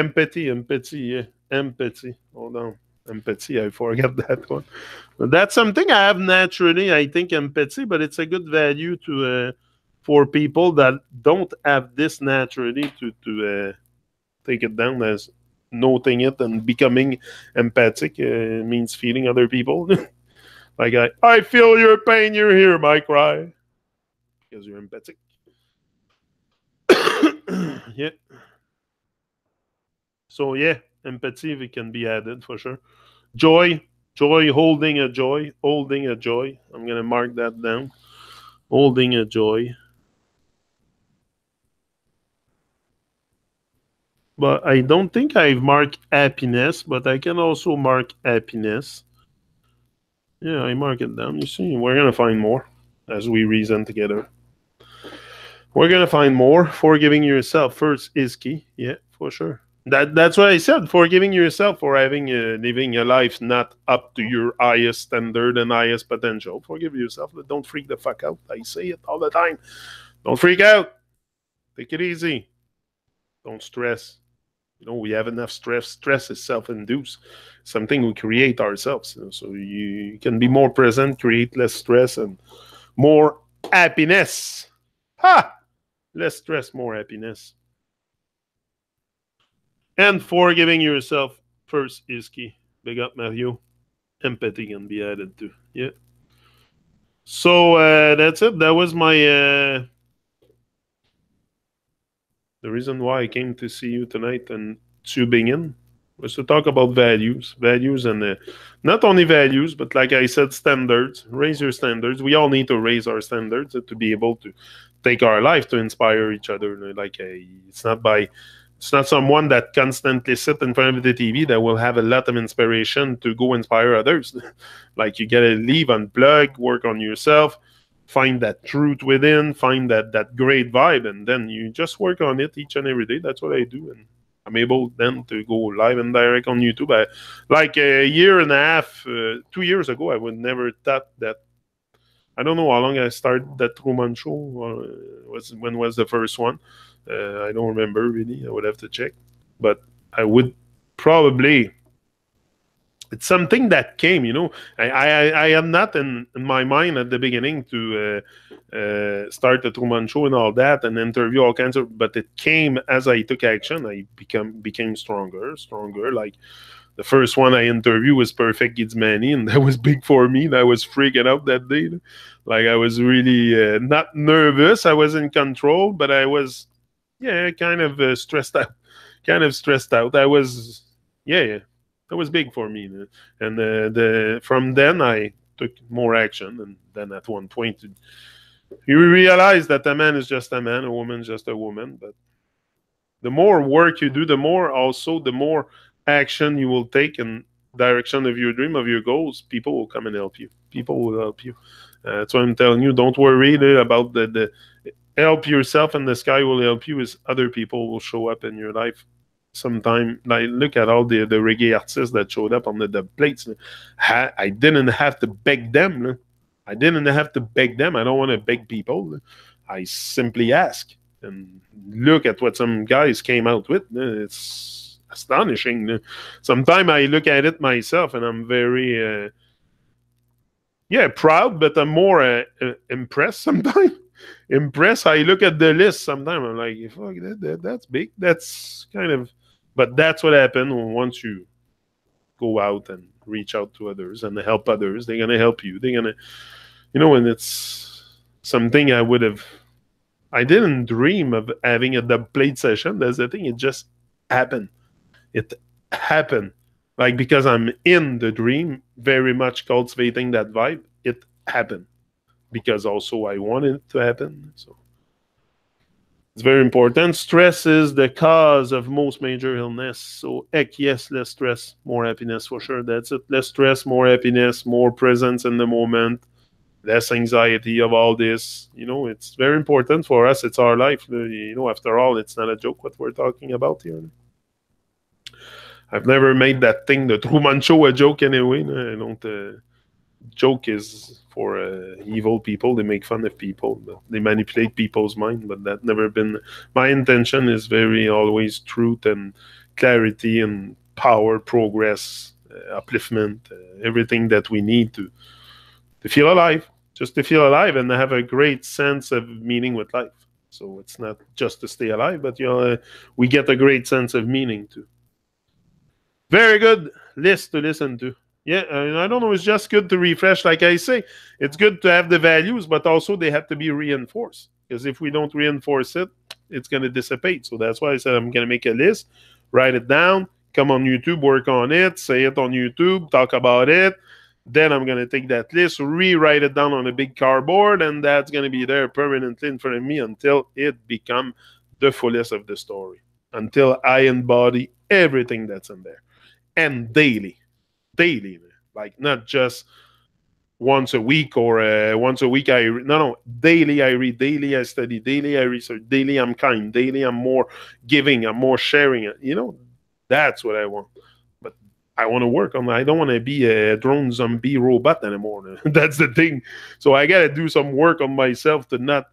Empathy. Hold on. Empathy, I forgot that one. But that's something I have naturally, I think, empathy, but it's a good value to for people that don't have this naturally to take it down as noting it and becoming empathic means feeling other people. Like, I feel your pain, you're here, my cry. Because you're empathic. Yeah. So, yeah, empathy, it can be added for sure. Joy, holding a joy. I'm going to mark that down. Holding a joy. But I don't think I've marked happiness, but I can also mark happiness. Yeah, I mark it down. You see, we're going to find more as we reason together. We're going to find more. Forgiving yourself first is key. Yeah, for sure. That's what I said. Forgiving yourself for having living a life not up to your highest standard and highest potential. Forgive yourself. But don't freak the fuck out. I say it all the time. Don't freak out. Take it easy. Don't stress. We have enough stress. Stress is self-induced. Something we create ourselves. So you can be more present, create less stress, and more happiness. Ha! Less stress, more happiness. And forgiving yourself first is key. Big up, Mario. Empathy can be added too. Yeah. So that's it. That was my The reason why I came to see you tonight and tubing in was to talk about values, and not only values, but like I said, standards. Raise your standards. We all need to raise our standards to be able to take our life to inspire each other. Like it's not someone that constantly sit in front of the TV that will have a lot of inspiration to go inspire others. Like you gotta leave, unplug, work on yourself, find that truth within, find that great vibe, and then you just work on it each and every day. That's what I do, and I'm able then to go live and direct on YouTube. Like a year and a half, 2 years ago, I would never thought that. I don't know how long I started that TRU-MON show. When was the first one? I don't remember really. I would have to check, but I would probably. It's something that came, I am not in my mind at the beginning to start the TRU-MON show and all that and interview all kinds of, but it came as I took action. I became stronger. Like the first one I interviewed was Perfect Gidsmani, and that was big for me. I was freaking out that day. Like I was really not nervous. I was in control, but I was, kind of stressed out. I was, that was big for me, and from then I took more action, and then at one point you realize that a man is just a man, a woman is just a woman. But the more work you do, the more action you will take in direction of your dream, of your goals. People will come and help you. That's why I'm telling you, don't worry about the help yourself, and the sky will help you. Is other people will show up in your life sometime. Like look at all the reggae artists that showed up on the dub plates. I didn't have to beg them. I didn't have to beg them. I don't want to beg people. I simply ask, and look at what some guys came out with. It's astonishing. Sometimes I look at it myself and I'm very proud, but I'm more impressed sometimes. I look at the list sometimes, I'm like, fuck, that's big. That's kind of, but that's what happened once you go out and reach out to others and help others. They're gonna help you. They're gonna, and it's something I didn't dream of having a dub plate session. That's the thing. It just happened. It happened. Like, because I'm in the dream, very much cultivating that vibe, it happened. Because also I wanted it to happen. So it's very important. Stress is the cause of most major illness. So heck yes, less stress, more happiness for sure. That's it. Less stress, more happiness, more presence in the moment, less anxiety of all this. It's very important for us. It's our life. After all, it's not a joke what we're talking about here. I've never made that thing, the TRU-MON show, a joke anyway. I don't. Joke is for evil people. They make fun of people. They manipulate people's mind. But that never been my intention. Is very always truth and clarity and power, progress, upliftment, everything that we need to feel alive. Just to feel alive and have a great sense of meaning with life. So it's not just to stay alive, but we get a great sense of meaning too. Very good list to listen to. Yeah, I don't know. It's just good to refresh. Like I say, it's good to have the values, but also they have to be reinforced. Because if we don't reinforce it, it's going to dissipate. So that's why I said I'm going to make a list, write it down, come on YouTube, work on it, say it on YouTube, talk about it. Then I'm going to take that list, rewrite it down on a big cardboard, and that's going to be there permanently in front of me until it becomes the fullest of the story. Until I embody everything that's in there. And daily, like not just once a week or once a week. Daily I read, daily I study, daily I research, daily I'm kind, daily I'm more giving, I'm more sharing. That's what I want. But I want to work on. I don't want to be a drone zombie robot anymore. That's the thing. So I gotta do some work on myself to not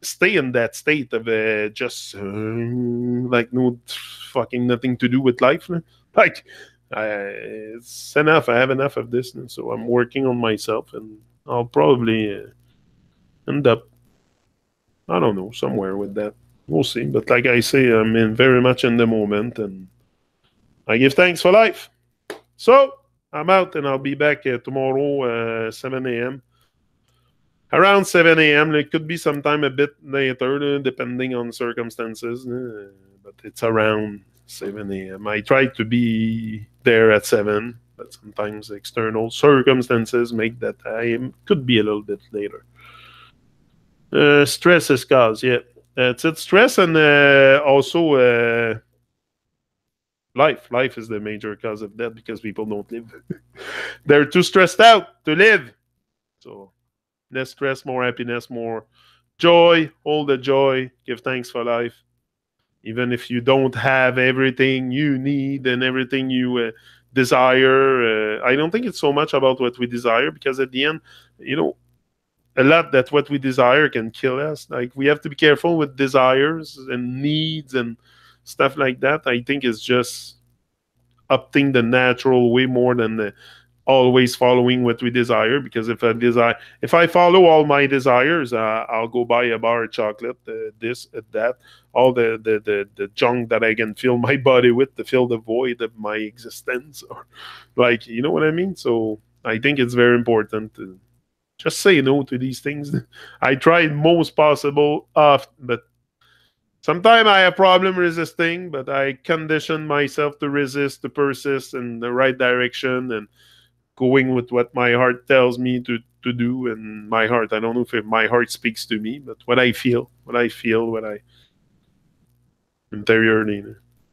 stay in that state of just like no fucking nothing to do with life. Like it's enough. I have enough of this, and so I'm working on myself, and I'll probably end up, I don't know, somewhere with that. We'll see. But like I say, I'm very much in the moment, and I give thanks for life. So I'm out, and I'll be back tomorrow 7 a.m. Around 7 a.m. It could be sometime a bit later, depending on circumstances. But it's around 7 a.m. I try to be there at 7, but sometimes external circumstances make that I could be a little bit later. Stress is cause, yeah. It's stress and also life. Life is the major cause of death because people don't live. They're too stressed out to live. So less stress, more happiness, more joy. All the joy. Give thanks for life. Even if you don't have everything you need and everything you desire, I don't think it's so much about what we desire because at the end, you know, a lot that what we desire can kill us. Like we have to be careful with desires and needs and stuff like that. I think it's just opting the natural way more than the always following what we desire. Because if I follow all my desires, I'll go buy a bar of chocolate, this, that, all the junk that I can fill my body with to fill the void of my existence, or like you know what I mean. So I think it's very important to just say no to these things. I tried most possible off, but sometimes I have problem resisting, but I condition myself to resist, to persist in the right direction and going with what my heart tells me to do. And my heart, I don't know if my heart speaks to me, but what I interiorly,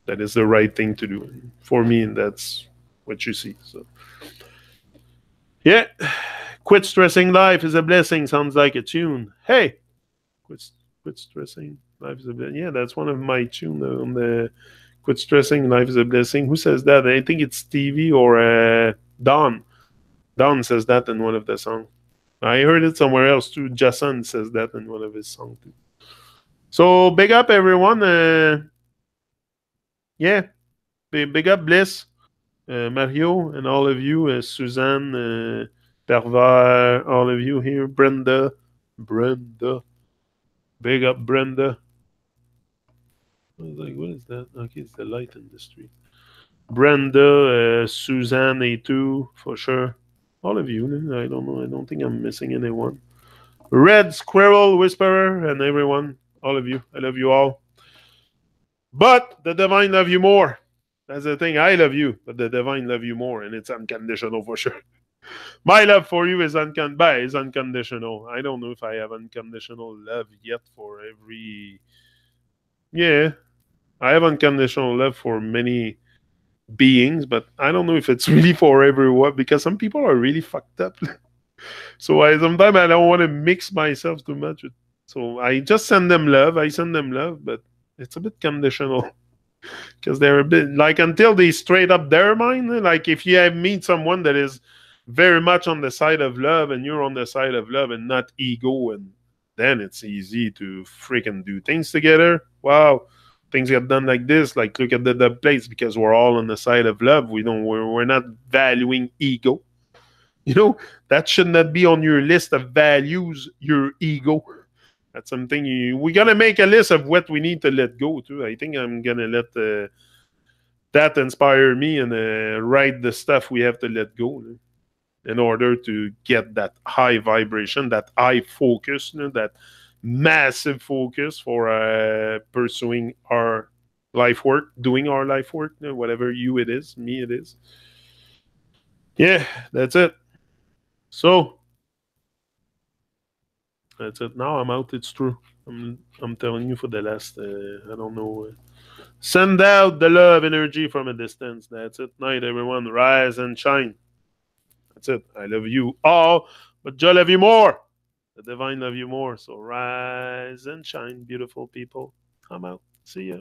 that is the right thing to do for me, and that's what you see. So yeah, quit stressing. Life is a blessing. Sounds like a tune. Hey, quit quit stressing. Life is a blessing. Yeah, that's one of my tune on the quit stressing. Life is a blessing. Who says that? I think it's Stevie or Don. Don says that in one of the songs. I heard it somewhere else too. Jason says that in one of his songs too. So big up everyone. Yeah, big up Bliss, Mario, and all of you. Suzanne, Perver, all of you here. Brenda, big up Brenda. I was like, what is that? Okay, it's the light in the street. Brenda, Suzanne, A2, for sure. All of you. I don't know. I don't think I'm missing anyone. Red Squirrel Whisperer and everyone, all of you. I love you all. But the divine love you more. That's the thing. I love you, but the divine love you more, and it's unconditional for sure. My love for you is unconditional. I don't know if I have unconditional love yet for every. Yeah, I have unconditional love for many beings, but I don't know if it's really for everyone because some people are really fucked up. So sometimes I don't want to mix myself too much. So I just send them love. I send them love, but it's a bit conditional because they're a bit like until they straight up their mind. Like if you have meet someone that is very much on the side of love and you're on the side of love and not ego, and then it's easy to freaking do things together. Wow. Things get done like this, like look at the place because we're all on the side of love. We're not valuing ego. You know, that should not be on your list of values, your ego. That's something we got to make a list of what we need to let go to. I think I'm going to let that inspire me and write the stuff we have to let go in order to get that high vibration, that high focus, that massive focus for pursuing our life work, doing our life work, whatever you it is, me it is. Yeah, that's it. So that's it. Now I'm out. It's true. I'm telling you for the last. I don't know. Send out the love energy from a distance. That's it. Night, everyone. Rise and shine. That's it. I love you all, but Joe love you more. The divine love you more. So rise and shine, beautiful people. I'm out. See ya.